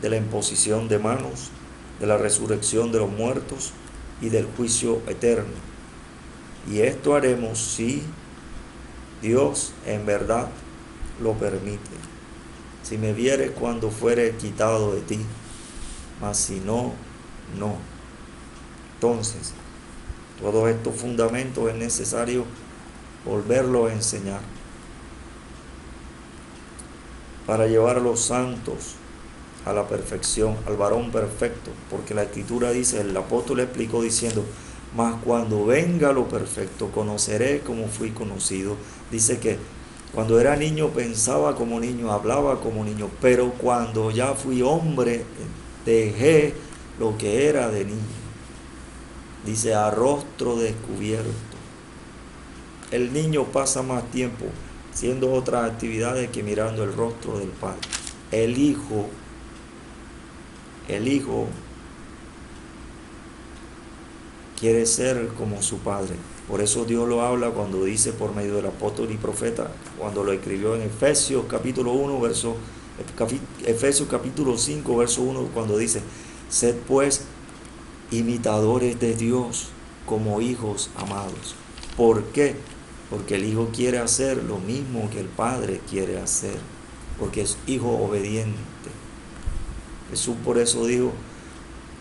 de la imposición de manos, de la resurrección de los muertos y del juicio eterno. Y esto haremos si Dios en verdad lo permite. Si me vieres cuando fuere quitado de ti, mas si no, no. Entonces, todos estos fundamentos es necesario volverlos a enseñar para llevar a los santos a la perfección, al varón perfecto, porque la Escritura dice, el apóstol explicó diciendo, mas cuando venga lo perfecto, conoceré como fui conocido. Dice que cuando era niño pensaba como niño, hablaba como niño, pero cuando ya fui hombre, dejé lo que era de niño. Dice, a rostro descubierto. El niño pasa más tiempo haciendo otras actividades que mirando el rostro del Padre. El hijo quiere ser como su padre. Por eso Dios lo habla cuando dice por medio del apóstol y profeta, cuando lo escribió en Efesios capítulo 5, verso 1, cuando dice, sed pues imitadores de Dios como hijos amados. ¿Por qué? Porque el hijo quiere hacer lo mismo que el padre quiere hacer, porque es hijo obediente. Jesús por eso dijo,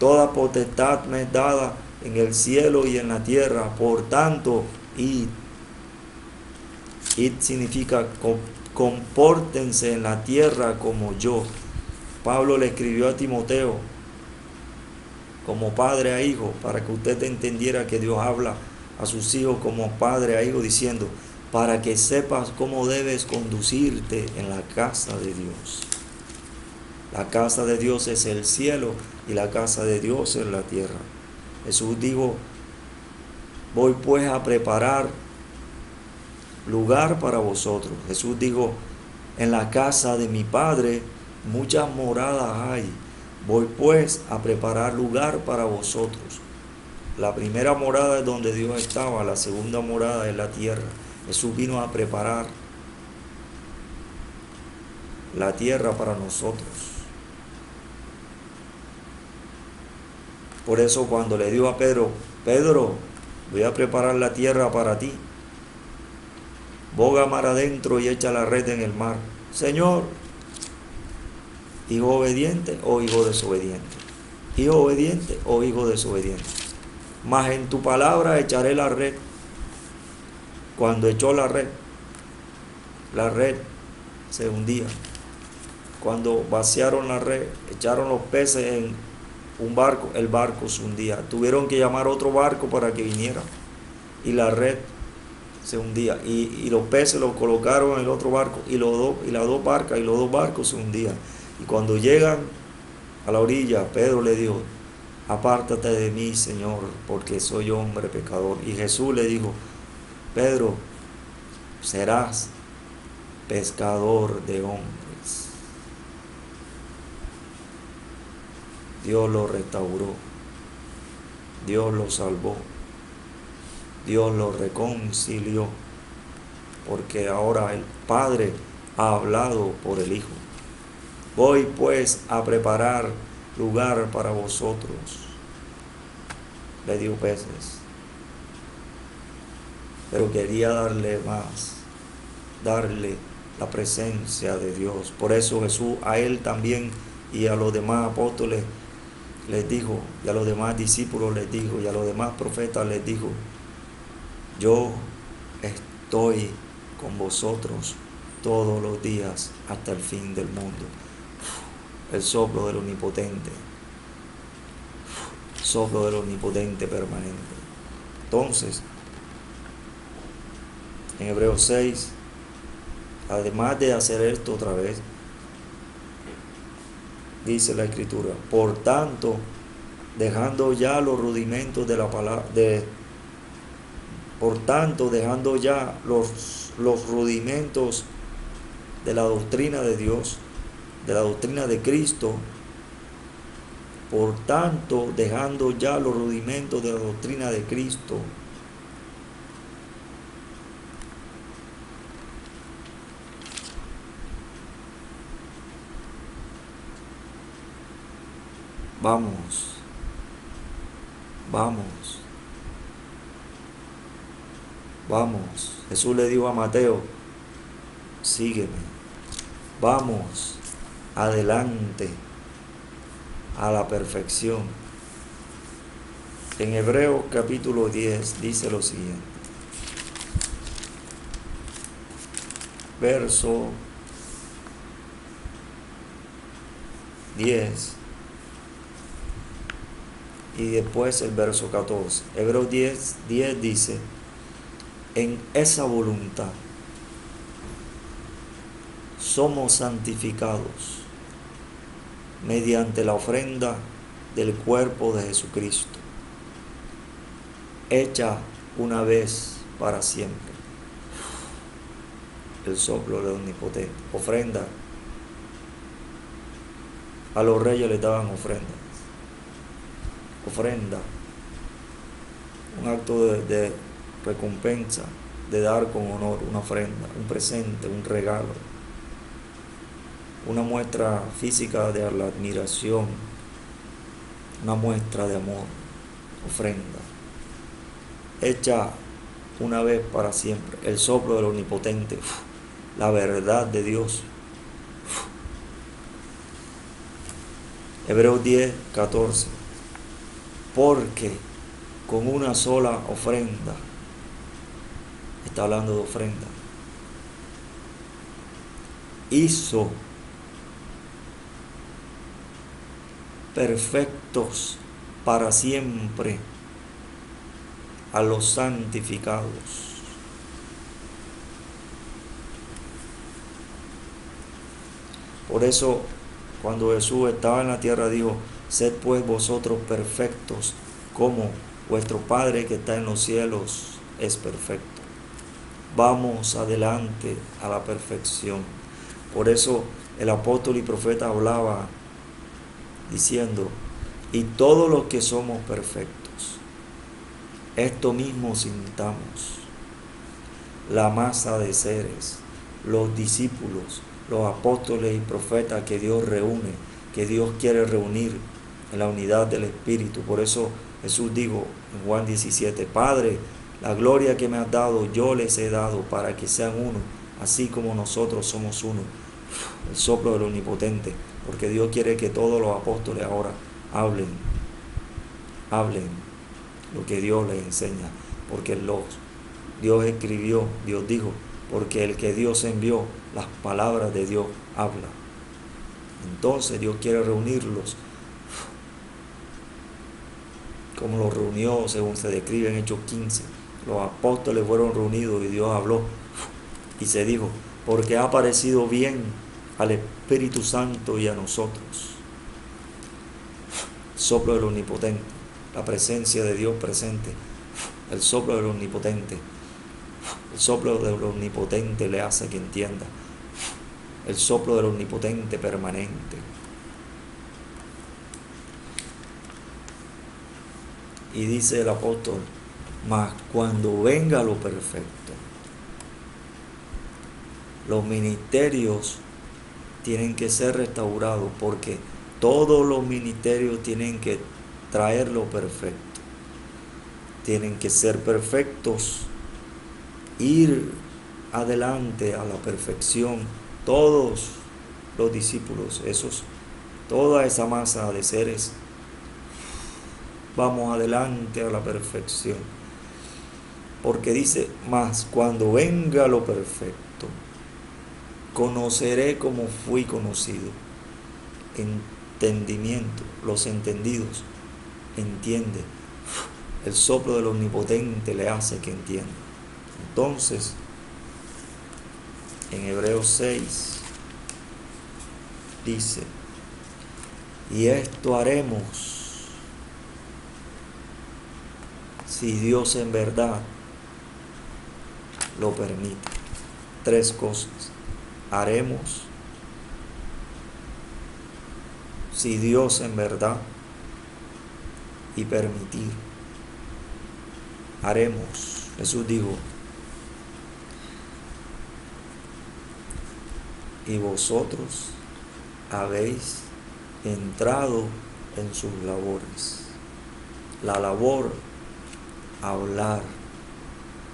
toda potestad me es dada en el cielo y en la tierra, por tanto, id. Id significa compórtense en la tierra como yo. Pablo le escribió a Timoteo como padre a hijo, para que usted entendiera que Dios habla a sus hijos como padre a hijo, diciendo, para que sepas cómo debes conducirte en la casa de Dios. La casa de Dios es el cielo y la casa de Dios es la tierra. Jesús dijo, voy pues a preparar lugar para vosotros. Jesús dijo, en la casa de mi Padre muchas moradas hay. Voy pues a preparar lugar para vosotros. La primera morada es donde Dios estaba, la segunda morada es la tierra. Jesús vino a preparar la tierra para nosotros. Por eso cuando le dijo a Pedro, Pedro, voy a preparar la tierra para ti. Boga mar adentro y echa la red en el mar. Señor, hijo obediente o hijo desobediente. Hijo obediente o hijo desobediente. Mas en tu palabra echaré la red. Cuando echó la red se hundía. Cuando vaciaron la red, echaron los peces en un barco, el barco se hundía. Tuvieron que llamar otro barco para que viniera. Y la red se hundía. Y los peces los colocaron en el otro barco. Y las dos barcas y los dos barcos se hundían. Y cuando llegan a la orilla, Pedro le dijo, apártate de mí, Señor, porque soy hombre pecador. Y Jesús le dijo, Pedro, serás pescador de hombres. Dios lo restauró, Dios lo salvó, Dios lo reconcilió, porque ahora el Padre ha hablado por el Hijo. Voy pues a preparar lugar para vosotros. Le dio peces, pero quería darle más, darle la presencia de Dios. Por eso Jesús a él también y a los demás apóstoles les dijo, y a los demás discípulos les dijo, y a los demás profetas les dijo, yo estoy con vosotros todos los días hasta el fin del mundo. el soplo del Omnipotente, soplo del Omnipotente permanente. Entonces, en Hebreos 6, además de hacer esto otra vez, dice la Escritura, por tanto, dejando ya los rudimentos de la palabra, por tanto, dejando ya los rudimentos de la doctrina de Dios, de la doctrina de Cristo, por tanto, dejando ya los rudimentos de la doctrina de Cristo, vamos. Jesús le dijo a Mateo, sígueme, vamos adelante a la perfección. En Hebreos capítulo 10 dice lo siguiente, verso 10 y después el verso 14. Hebreos 10 dice, en esa voluntad somos santificados mediante la ofrenda del cuerpo de Jesucristo, hecha una vez para siempre. El soplo del Omnipotente. Ofrenda. A los reyes les daban ofrendas. Ofrenda. Un acto de recompensa, de dar con honor, una ofrenda, un presente, un regalo, una muestra física de la admiración, una muestra de amor, ofrenda, hecha una vez para siempre, el soplo del Omnipotente, la verdad de Dios. Hebreos 10, 14, porque con una sola ofrenda, está hablando de ofrenda, hizo perfectos para siempre a los santificados. Por eso, cuando Jesús estaba en la tierra, dijo, sed pues vosotros perfectos, como vuestro Padre que está en los cielos es perfecto. Vamos adelante a la perfección. Por eso el apóstol y profeta hablaba diciendo, y todos los que somos perfectos, esto mismo sintamos, la masa de seres, los discípulos, los apóstoles y profetas que Dios reúne, que Dios quiere reunir en la unidad del Espíritu. Por eso Jesús dijo en Juan 17, Padre, la gloria que me has dado, yo les he dado para que sean uno, así como nosotros somos uno. El soplo del Omnipotente, porque Dios quiere que todos los apóstoles ahora hablen lo que Dios les enseña, porque Dios escribió, Dios dijo, porque el que Dios envió, las palabras de Dios habla. Entonces Dios quiere reunirlos, como los reunió según se describe en Hechos 15. Los apóstoles fueron reunidos y Dios habló y se dijo, porque ha parecido bien al Espíritu Santo y a nosotros. Soplo del Omnipotente, la presencia de Dios presente, el soplo del Omnipotente. El soplo del Omnipotente le hace que entienda. El soplo del Omnipotente permanente. Y dice el apóstol, mas cuando venga lo perfecto, los ministerios tienen que ser restaurados, porque todos los ministerios tienen que traer lo perfecto. Tienen que ser perfectos, ir adelante a la perfección. Todos los discípulos, toda esa masa de seres, vamos adelante a la perfección. Porque dice, mas cuando venga lo perfecto, conoceré como fui conocido. entendimiento, los entendidos entienden. El soplo del Omnipotente le hace que entienda. Entonces, en Hebreos 6 dice, y esto haremos si Dios en verdad lo permite. 3 cosas. Haremos si Dios en verdad y permitir. Haremos. Jesús dijo, y vosotros habéis entrado en sus labores. La labor, hablar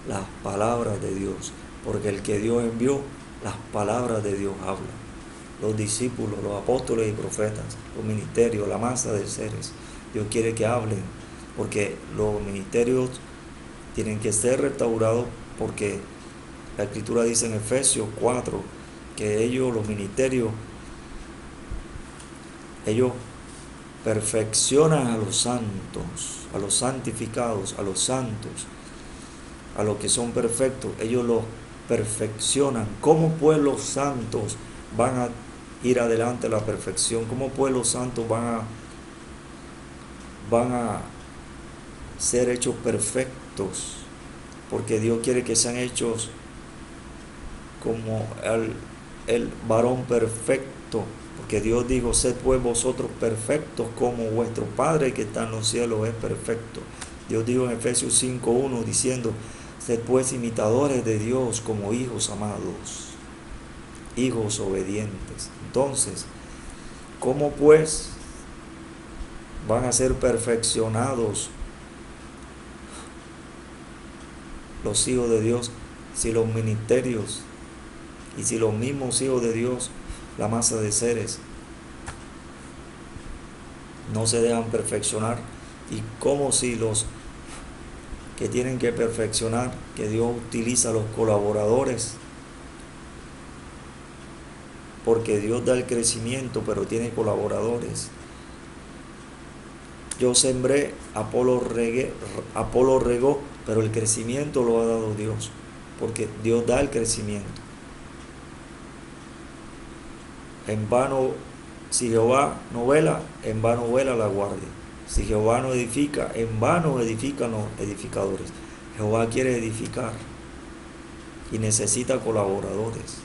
las palabras de Dios, porque el que Dios envió, las palabras de Dios habla. Los discípulos, los apóstoles y profetas, los ministerios, la masa de seres, Dios quiere que hablen, porque los ministerios tienen que ser restaurados, porque la Escritura dice en Efesios 4 que ellos, los ministerios, ellos perfeccionan a los santos, a los santificados, a los santos, a los que son perfectos, ellos los perfeccionan. ¿Cómo pues los santos van a ir adelante a la perfección? ¿Cómo pues los santos van a ser hechos perfectos? Porque Dios quiere que sean hechos como el varón perfecto, porque Dios dijo, sed pues vosotros perfectos como vuestro Padre que está en los cielos es perfecto. Dios dijo en Efesios 5:1 diciendo, sed pues imitadores de Dios como hijos amados, hijos obedientes. Entonces, ¿cómo pues van a ser perfeccionados los hijos de Dios si los ministerios y si los mismos hijos de Dios, la masa de seres, no se dejan perfeccionar? Y como si los que tienen que perfeccionar, que Dios utiliza los colaboradores, porque Dios da el crecimiento, pero tiene colaboradores. Yo sembré, Apolo regó, pero el crecimiento lo ha dado Dios, porque Dios da el crecimiento. En vano, si Jehová no vela, en vano vela la guardia. Si Jehová no edifica, en vano edifican los edificadores. Jehová quiere edificar y necesita colaboradores.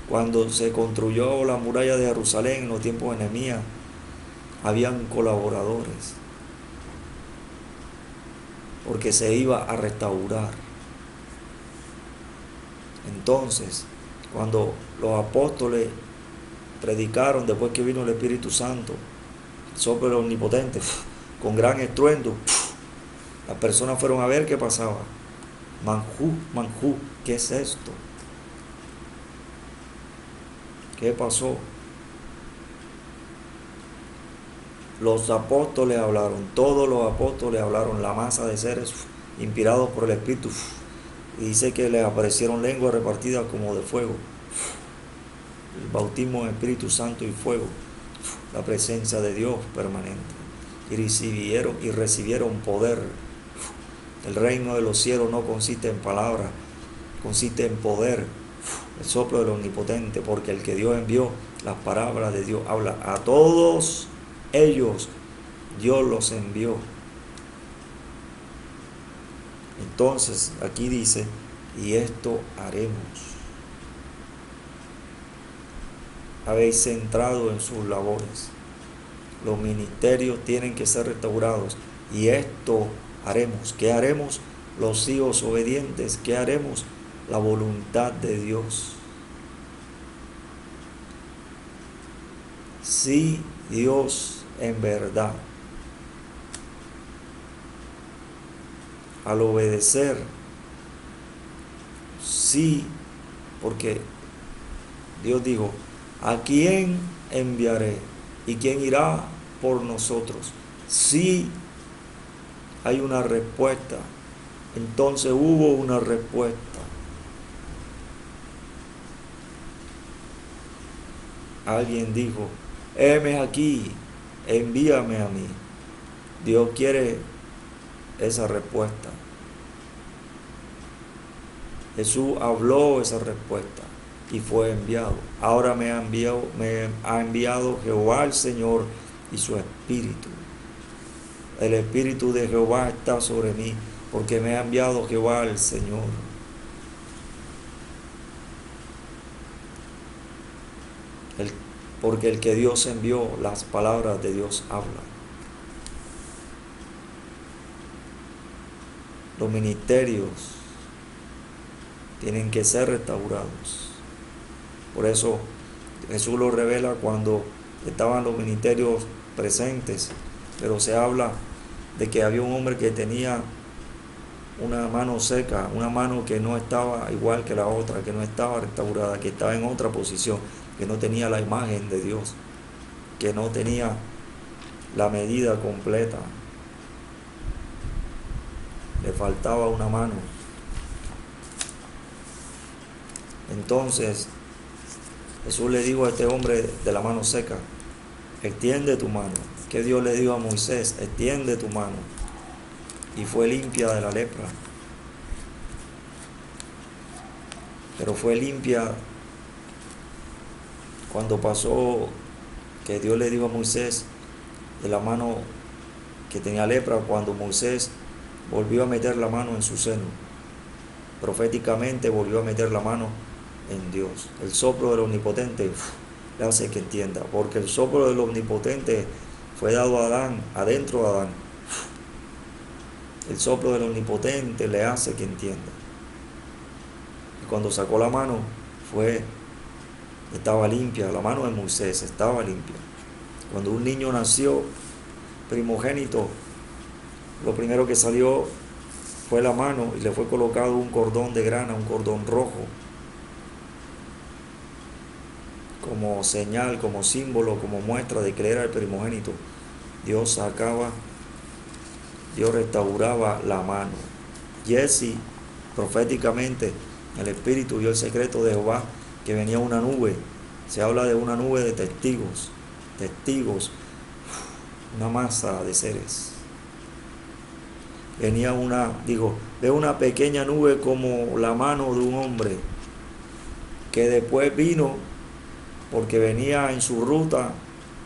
Cuando se construyó la muralla de Jerusalén en los tiempos de Nehemías, habían colaboradores, porque se iba a restaurar. Entonces, cuando los apóstoles predicaron, después que vino el Espíritu Santo, el soplo del Omnipotente, con gran estruendo, las personas fueron a ver qué pasaba. Manjú, ¿qué es esto? ¿Qué pasó? Los apóstoles hablaron, todos los apóstoles hablaron, la masa de seres inspirados por el Espíritu, y dice que les aparecieron lenguas repartidas como de fuego. El bautismo en Espíritu Santo y fuego, la presencia de Dios permanente, y recibieron poder. El reino de los cielos no consiste en palabras, consiste en poder, el soplo del Omnipotente, porque el que Dios envió, las palabras de Dios habla. A todos ellos Dios los envió. Entonces aquí dice, y esto haremos. Habéis entrado en sus labores. Los ministerios tienen que ser restaurados, y esto haremos. ¿Qué haremos? Los hijos obedientes. ¿Qué haremos? La voluntad de Dios. Si Dios en verdad, al obedecer, sí, porque Dios dijo, ¿a quién enviaré? ¿Y quién irá por nosotros? Sí, hay una respuesta. Entonces hubo una respuesta. alguien dijo, heme aquí, envíame a mí. Dios quiere esa respuesta. Jesús habló esa respuesta y fue enviado. Ahora me ha enviado Jehová el Señor y su Espíritu. El Espíritu de Jehová está sobre mí, porque me ha enviado Jehová el Señor. Porque el que Dios envió, las palabras de Dios hablan. Los ministerios tienen que ser restaurados. Por eso Jesús lo revela cuando estaban los ministerios presentes, pero se habla de que había un hombre que tenía una mano seca, una mano que no estaba igual que la otra, que no estaba restaurada, que estaba en otra posición, que no tenía la imagen de Dios, que no tenía la medida completa. Le faltaba una mano. Entonces Jesús le dijo a este hombre de la mano seca, extiende tu mano. Que Dios le dijo a Moisés, extiende tu mano. Y fue limpia de la lepra. Pero fue limpia cuando pasó que Dios le dijo a Moisés de la mano que tenía lepra, cuando Moisés volvió a meter la mano en su seno. Proféticamente volvió a meter la mano en Dios. El soplo del Omnipotente le hace que entienda, porque el soplo del Omnipotente fue dado a Adán, adentro de Adán. El soplo del Omnipotente le hace que entienda. Y cuando sacó la mano, estaba limpia, la mano de Moisés estaba limpia. Cuando un niño nació, primogénito, lo primero que salió fue la mano y le fue colocado un cordón de grana, un cordón rojo, como señal, como símbolo, como muestra de que él era el primogénito. Dios restauraba la mano. Jesse, proféticamente, el Espíritu vio el secreto de Jehová, que venía una nube. Se habla de una nube de testigos, una masa de seres. Venía ve una pequeña nube como la mano de un hombre, que después vino, porque venía en su ruta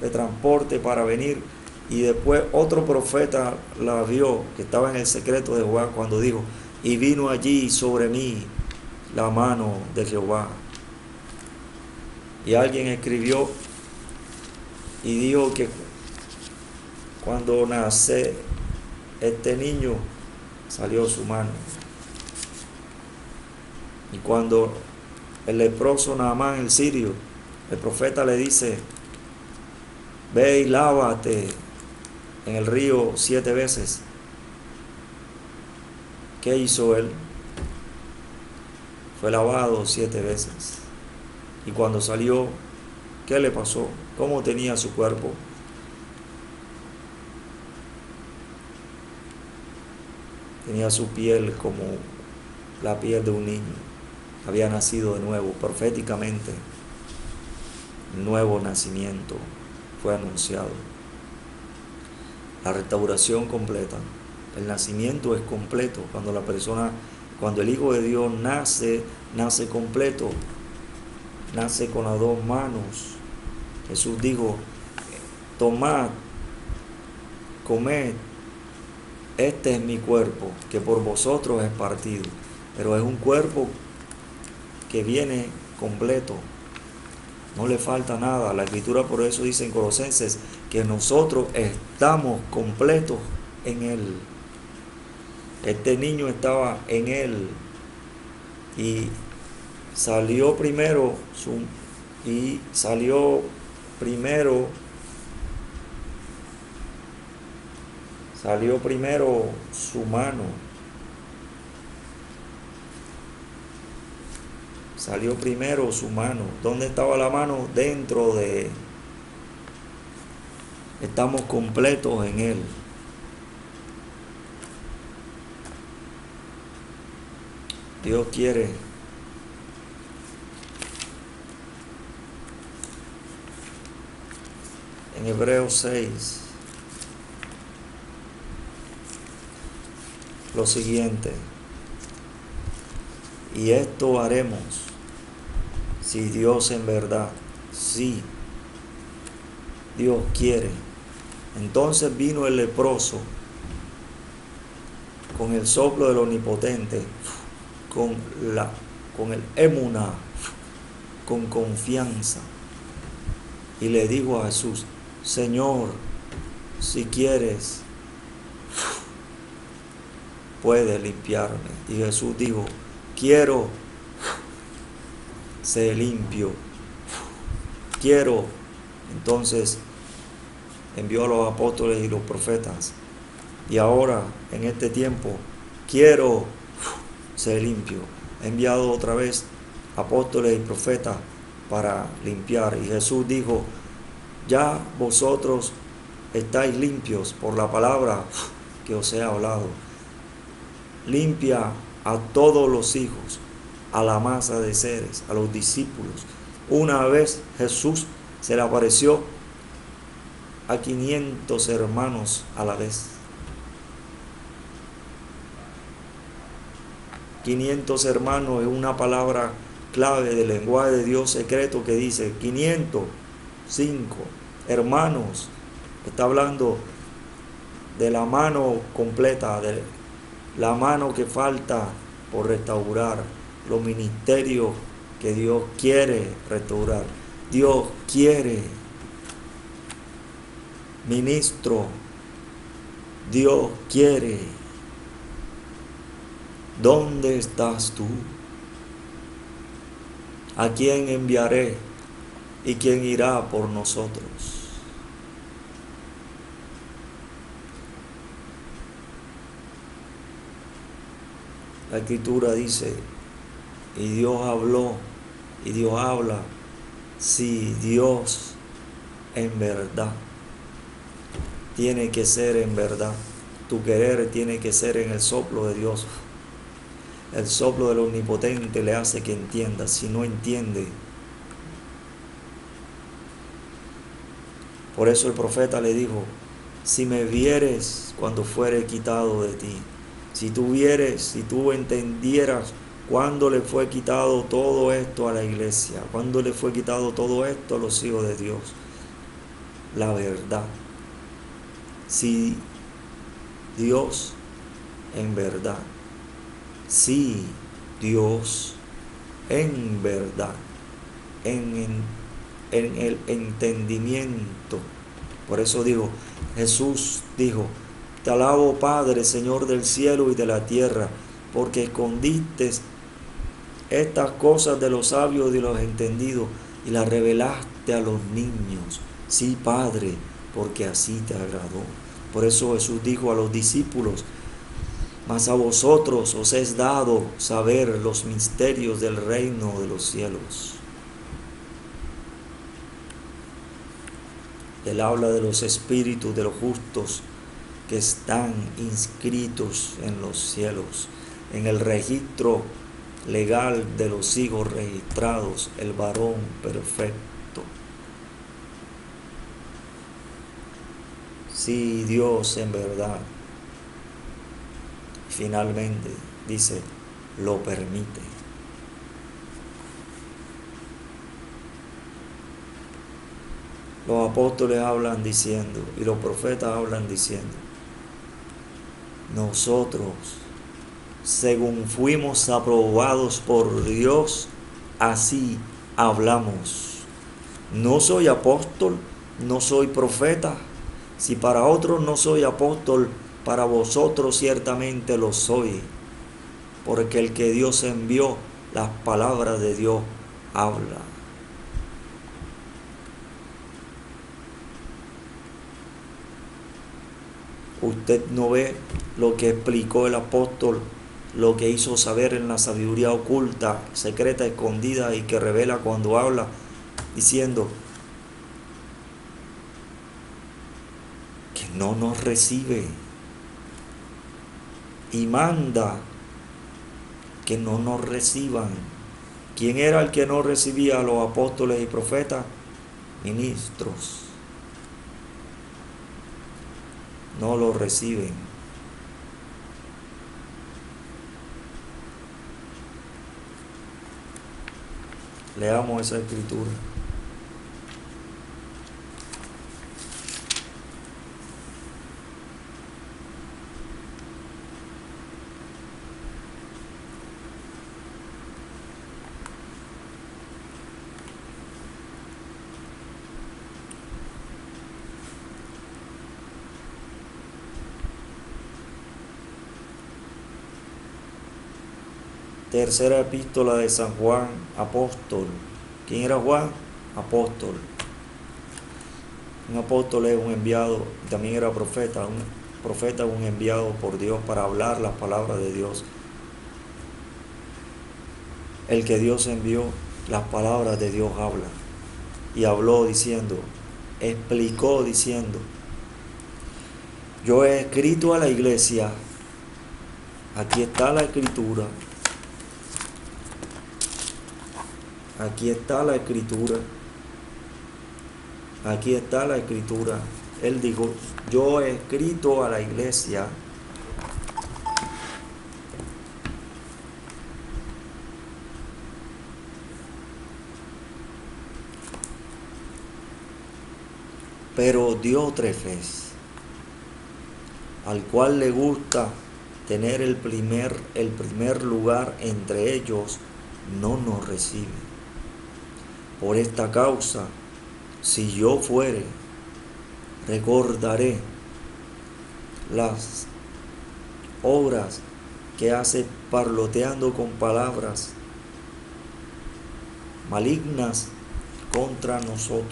de transporte para venir, y después otro profeta la vio, que estaba en el secreto de Jehová, cuando dijo, y vino allí sobre mí la mano de Jehová. Y alguien escribió y dijo que cuando nace este niño salió su mano. Y cuando el leproso Naamán, el sirio, el profeta le dice, ve y lávate en el río 7 veces. ¿Qué hizo él? Fue lavado 7 veces. Y cuando salió, ¿qué le pasó? ¿Cómo tenía su cuerpo? Tenía su piel como la piel de un niño. Había nacido de nuevo, proféticamente. El nuevo nacimiento fue anunciado. La restauración completa. El nacimiento es completo. Cuando el Hijo de Dios nace completo. Nace con las 2 manos. Jesús dijo, tomad, comed, este es mi cuerpo, que por vosotros es partido. Pero es un cuerpo que viene completo. No le falta nada. La Escritura por eso dice en Colosenses que nosotros estamos completos en Él. Este niño estaba en Él y salió primero su mano. Salió primero su mano. ¿Dónde estaba la mano? Dentro de Él. Estamos completos en Él. Dios quiere en Hebreos 6 lo siguiente: y esto haremos si Dios en verdad, si Dios quiere. Entonces vino el leproso con el soplo del Omnipotente, con el emuná, con confianza, y le dijo a Jesús: Señor, si quieres, puedes limpiarme. Y Jesús dijo: quiero, sé limpio, quiero. Entonces envió a los apóstoles y los profetas, y ahora en este tiempo quiero ser limpio. He enviado otra vez apóstoles y profetas para limpiar. Y Jesús dijo: ya vosotros estáis limpios por la palabra que os he hablado. Limpia a todos los hijos, a la masa de seres, a los discípulos. Una vez Jesús se le apareció a 500 hermanos a la vez. 500 hermanos es una palabra clave del lenguaje de Dios secreto que dice 505 hermanos. Está hablando de la mano completa, de la mano que falta por restaurar, los ministerios que Dios quiere restaurar. Dios quiere ministro, Dios quiere. ¿Dónde estás tú? ¿A quién enviaré y quién irá por nosotros? La Escritura dice: y Dios habló, y Dios habla, si Dios en verdad. Tiene que ser en verdad. Tu querer tiene que ser en el soplo de Dios. El soplo del Omnipotente le hace que entienda. Si no entiende, por eso el profeta le dijo: si me vieres cuando fuere quitado de ti, si tú vieres, si tú entendieras cuándo le fue quitado todo esto a la iglesia, cuándo le fue quitado todo esto a los hijos de Dios, la verdad. Si Dios en verdad, si Dios en verdad, en el entendimiento. Por eso digo, Jesús dijo: te alabo, Padre, Señor del cielo y de la tierra, porque escondiste estas cosas de los sabios y de los entendidos y las revelaste a los niños. Sí, Padre, porque así te agradó. Por eso Jesús dijo a los discípulos: mas a vosotros os es dado saber los misterios del reino de los cielos. Él habla de los espíritus de los justos que están inscritos en los cielos, en el registro legal de los hijos registrados, el varón perfecto. Si Dios en verdad, finalmente dice, lo permite. Los apóstoles hablan diciendo, y los profetas hablan diciendo: nosotros, según fuimos aprobados por Dios, así hablamos. No soy apóstol, no soy profeta. Si para otros no soy apóstol, para vosotros ciertamente lo soy. Porque el que Dios envió, las palabras de Dios habla. Usted no ve lo que explicó el apóstol, lo que hizo saber en la sabiduría oculta, secreta, escondida y que revela cuando habla, diciendo que no nos recibe y manda que no nos reciban. ¿Quién era el que no recibía a los apóstoles y profetas? Ministros. no lo reciben. Leamos esa escritura. Tercera epístola de San Juan, apóstol. ¿Quién era Juan? Apóstol. Un apóstol es un enviado, también era profeta. Un profeta es un enviado por Dios para hablar las palabras de Dios. El que Dios envió, las palabras de Dios habla. Y habló diciendo, explicó diciendo, yo he escrito a la iglesia, aquí está la escritura, aquí está la escritura, aquí está la escritura. Él dijo, yo he escrito a la iglesia, pero Diótrefes, al cual le gusta tener el primer lugar entre ellos, no nos recibe. Por esta causa, si yo fuere, recordaré las obras que hace parloteando con palabras malignas contra nosotros.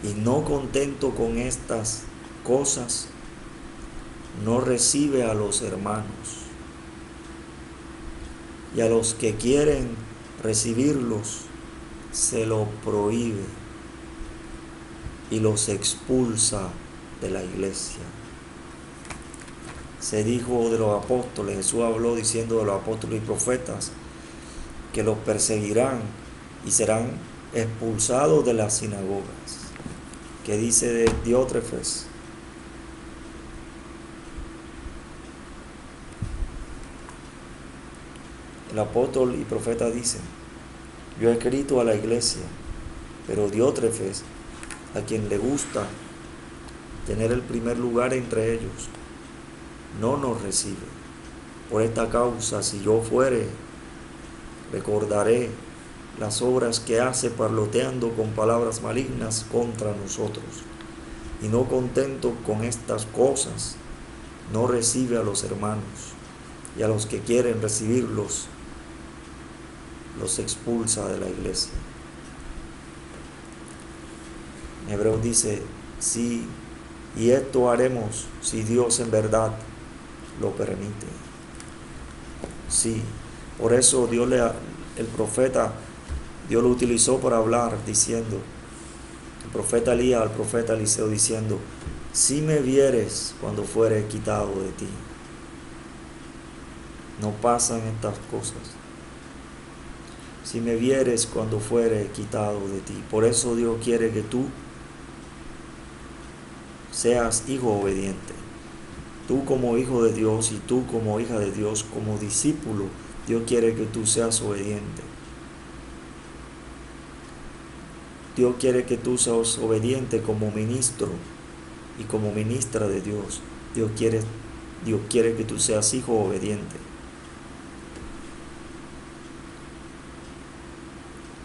Y no contento con estas cosas, no recibe a los hermanos. Y a los que quieren recibirlos, se lo prohíbe y los expulsa de la iglesia. Se dijo de los apóstoles, Jesús habló diciendo de los apóstoles y profetas, que los perseguirán y serán expulsados de las sinagogas. ¿Qué dice de Diótrefes? El apóstol y profeta dice, yo he escrito a la iglesia, pero Diótrefes, a quien le gusta tener el primer lugar entre ellos, no nos recibe. Por esta causa, si yo fuere, recordaré las obras que hace parloteando con palabras malignas contra nosotros. Y no contento con estas cosas, no recibe a los hermanos, y a los que quieren recibirlos, los expulsa de la iglesia. En Hebreos dice, sí, y esto haremos si Dios en verdad lo permite. Sí, por eso el profeta, Dios lo utilizó para hablar diciendo, el profeta Elías al profeta Eliseo diciendo, si me vieres cuando fuere quitado de ti. No pasan estas cosas. Si me vieres cuando fuere quitado de ti. Por eso Dios quiere que tú seas hijo obediente. Tú como hijo de Dios y tú como hija de Dios, como discípulo, Dios quiere que tú seas obediente. Dios quiere que tú seas obediente como ministro y como ministra de Dios. Dios quiere que tú seas hijo obediente.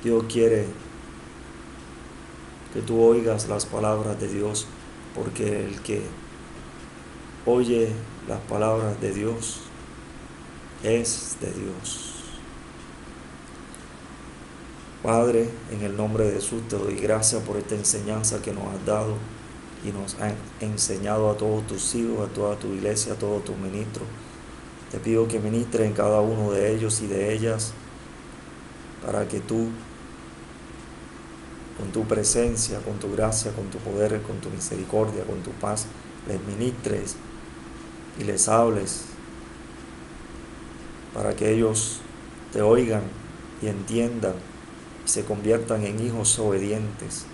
Dios quiere que tú oigas las palabras de Dios, porque el que oye las palabras de Dios es de Dios. Padre, en el nombre de Jesús te doy gracias por esta enseñanza que nos has dado y nos has enseñado a todos tus hijos, a toda tu iglesia, a todos tus ministros. Te pido que ministres en cada uno de ellos y de ellas para que tú, con tu presencia, con tu gracia, con tu poder, con tu misericordia, con tu paz, les ministres y les hables para que ellos te oigan y entiendan y se conviertan en hijos obedientes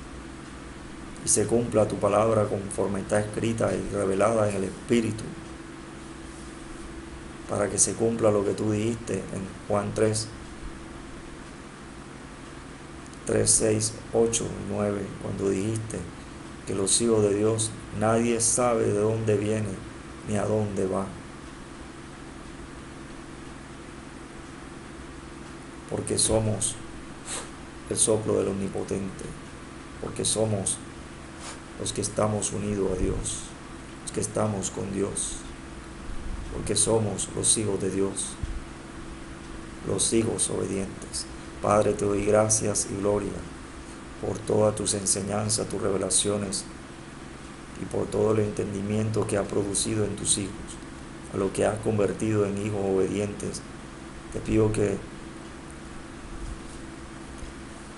y se cumpla tu palabra conforme está escrita y revelada en el Espíritu, para que se cumpla lo que tú dijiste en Juan 3, 6, 8 y 9, cuando dijiste que los hijos de Dios nadie sabe de dónde viene ni a dónde va, porque somos el soplo del Omnipotente, porque somos los que estamos unidos a Dios, los que estamos con Dios, porque somos los hijos de Dios, los hijos obedientes. Padre, te doy gracias y gloria por todas tus enseñanzas, tus revelaciones y por todo el entendimiento que ha producido en tus hijos, a lo que has convertido en hijos obedientes. Te pido que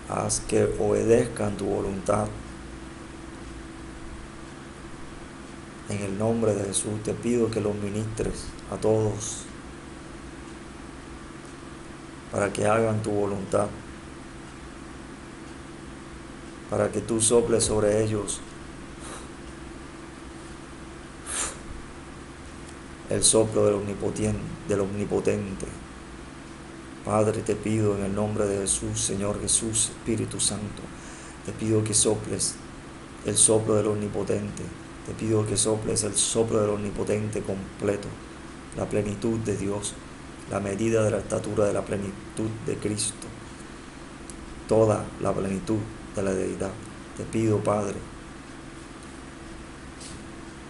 haz que obedezcan tu voluntad. En el nombre de Jesús te pido que los ministres a todos para que hagan tu voluntad, para que tú soples sobre ellos el soplo del omnipotente. Padre, te pido en el nombre de Jesús, Señor Jesús, Espíritu Santo, te pido que soples el soplo del omnipotente, te pido que soples el soplo del omnipotente completo, la plenitud de Dios, la medida de la estatura de la plenitud de Cristo, toda la plenitud de la deidad. Te pido, Padre,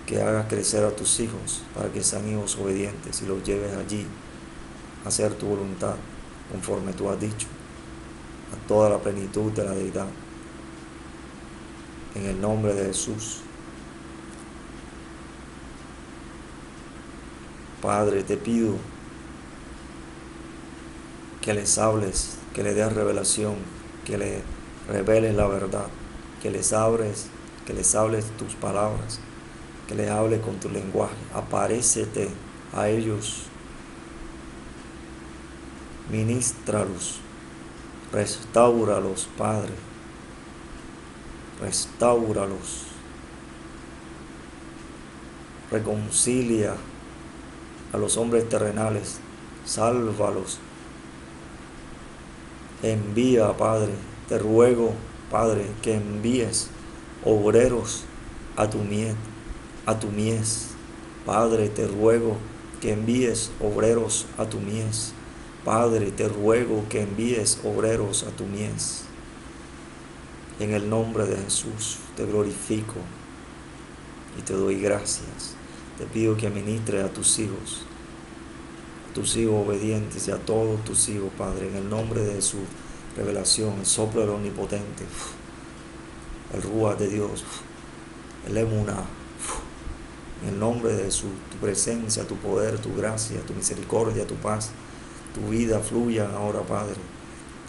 que hagas crecer a tus hijos para que sean hijos obedientes y los lleves allí a hacer tu voluntad conforme tú has dicho, a toda la plenitud de la deidad. En el nombre de Jesús. Padre, te pido que les hables, que les des revelación, que les reveles la verdad, que les hables tus palabras, que les hables con tu lenguaje. Aparécete a ellos, ministralos, restáuralos, Padre, restáuralos, reconcilia a los hombres terrenales, sálvalos, envía, Padre, te ruego, Padre, que envíes obreros a tu mies, Padre, te ruego que envíes obreros a tu mies, Padre, te ruego que envíes obreros a tu mies. En el nombre de Jesús te glorifico y te doy gracias. Te pido que ministres a tus hijos obedientes y a todos tus hijos, Padre, en el nombre de Jesús. Revelación, el soplo del omnipotente, el Ruach de Dios, el Emuná, en el nombre de Jesús, tu presencia, tu poder, tu gracia, tu misericordia, tu paz, tu vida fluyan ahora, Padre.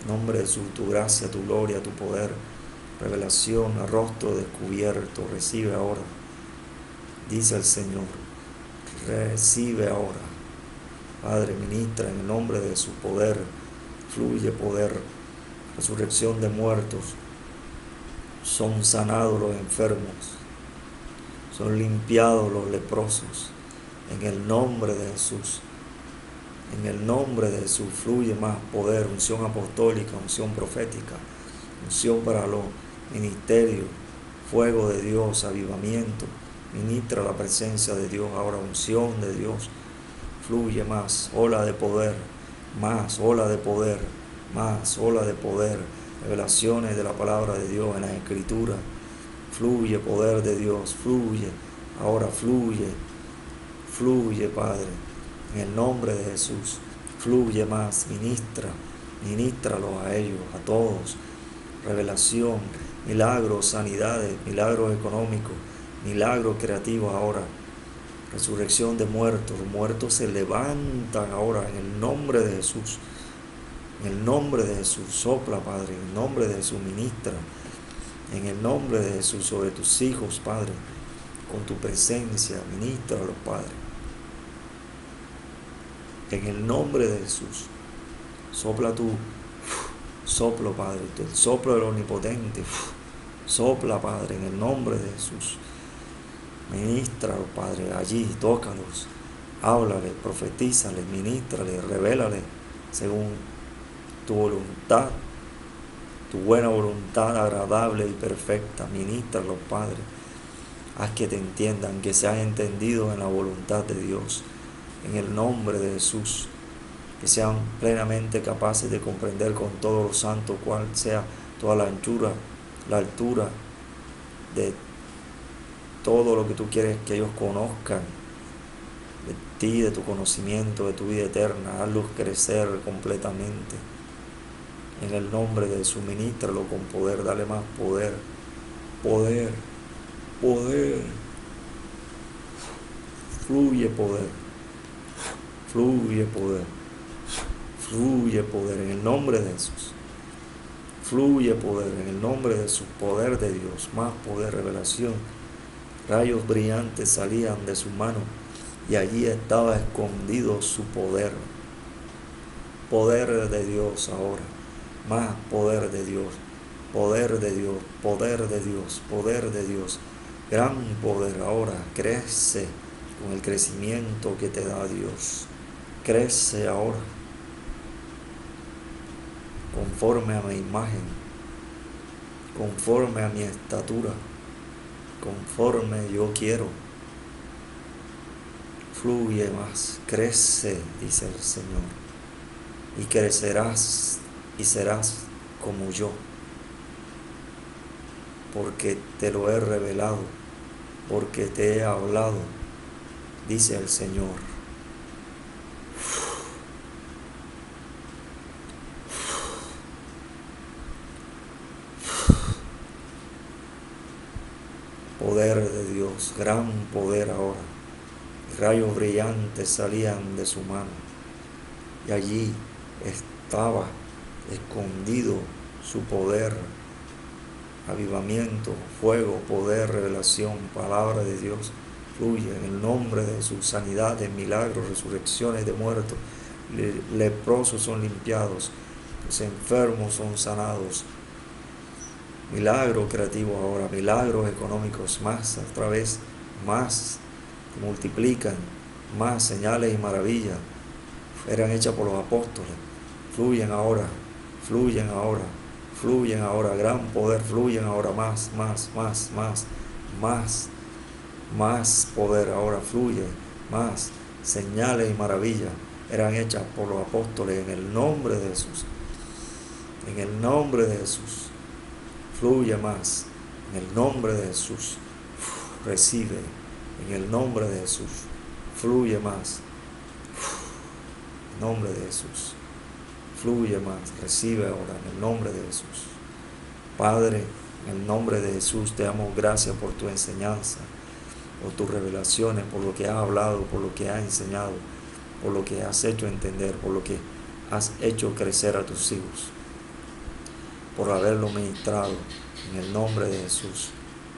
En nombre de Jesús, tu gracia, tu gloria, tu poder, revelación, a rostro descubierto, recibe ahora. Dice el Señor, recibe ahora. Padre, ministra en el nombre de su poder, fluye poder, resurrección de muertos, son sanados los enfermos, son limpiados los leprosos, en el nombre de Jesús. En el nombre de Jesús fluye más poder, unción apostólica, unción profética, unción para los ministerios, fuego de Dios, avivamiento. Ministra la presencia de Dios ahora, unción de Dios. Fluye más, ola de poder, más, ola de poder, más, ola de poder. Revelaciones de la palabra de Dios en la Escritura. Fluye poder de Dios, fluye, ahora fluye, fluye, Padre. En el nombre de Jesús, fluye más, ministralos a ellos, a todos. Revelación, milagros, sanidades, milagros económicos, milagros creativos ahora. Resurrección de muertos, los muertos se levantan ahora en el nombre de Jesús. En el nombre de Jesús, sopla, Padre, en el nombre de Jesús, ministra. En el nombre de Jesús, sobre tus hijos, Padre, con tu presencia, ministralos, Padre. En el nombre de Jesús, sopla tú, soplo, Padre, el soplo del omnipotente, Sopla, Padre, en el nombre de Jesús. Ministralos, Padre, allí, tócalos. Háblale, profetízale, ministrale, revélale según tu voluntad, tu buena voluntad agradable y perfecta. Ministralos, Padre. Haz que te entiendan, que sean entendidos en la voluntad de Dios. En el nombre de Jesús. Que sean plenamente capaces de comprender con todos los santos cuál sea toda la anchura, la altura de todo lo que tú quieres que ellos conozcan de ti, de tu conocimiento, de tu vida eterna. Hazlos crecer completamente. En el nombre de Jesús, ministralo con poder, dale más poder, poder, poder. Fluye poder, fluye poder, fluye poder en el nombre de Jesús. Fluye poder en el nombre de su poder de Dios, más poder, revelación. Rayos brillantes salían de su mano y allí estaba escondido su poder. Poder de Dios ahora, más poder de Dios, poder de Dios, poder de Dios, poder de Dios. Gran poder ahora, crece con el crecimiento que te da Dios. Crece ahora, conforme a mi imagen, conforme a mi estatura, conforme yo quiero. Fluye más, crece, dice el Señor, y crecerás y serás como yo, porque te lo he revelado, porque te he hablado, dice el Señor. Poder de Dios, gran poder ahora. Rayos brillantes salían de su mano y allí estaba escondido su poder, avivamiento, fuego, poder, revelación, palabra de Dios. Fluye en el nombre de su sanidad, de milagros, resurrecciones de muertos. Leprosos son limpiados, los enfermos son sanados. Milagros creativos ahora, milagros económicos, más otra vez, más multiplican, más señales y maravillas eran hechas por los apóstoles. Fluyen ahora, fluyen ahora, fluyen ahora, gran poder, fluyen ahora, más poder ahora, fluye, más señales y maravillas eran hechas por los apóstoles en el nombre de Jesús. En el nombre de Jesús, fluye más, en el nombre de Jesús, recibe, en el nombre de Jesús, fluye más, en el nombre de Jesús, fluye más, recibe ahora, en el nombre de Jesús. Padre, en el nombre de Jesús te damos gracias por tu enseñanza, por tus revelaciones, por lo que has hablado, por lo que has enseñado, por lo que has hecho entender, por lo que has hecho crecer a tus hijos, por haberlo ministrado. En el nombre de Jesús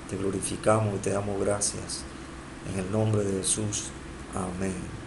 te glorificamos y te damos gracias. En el nombre de Jesús. Amén.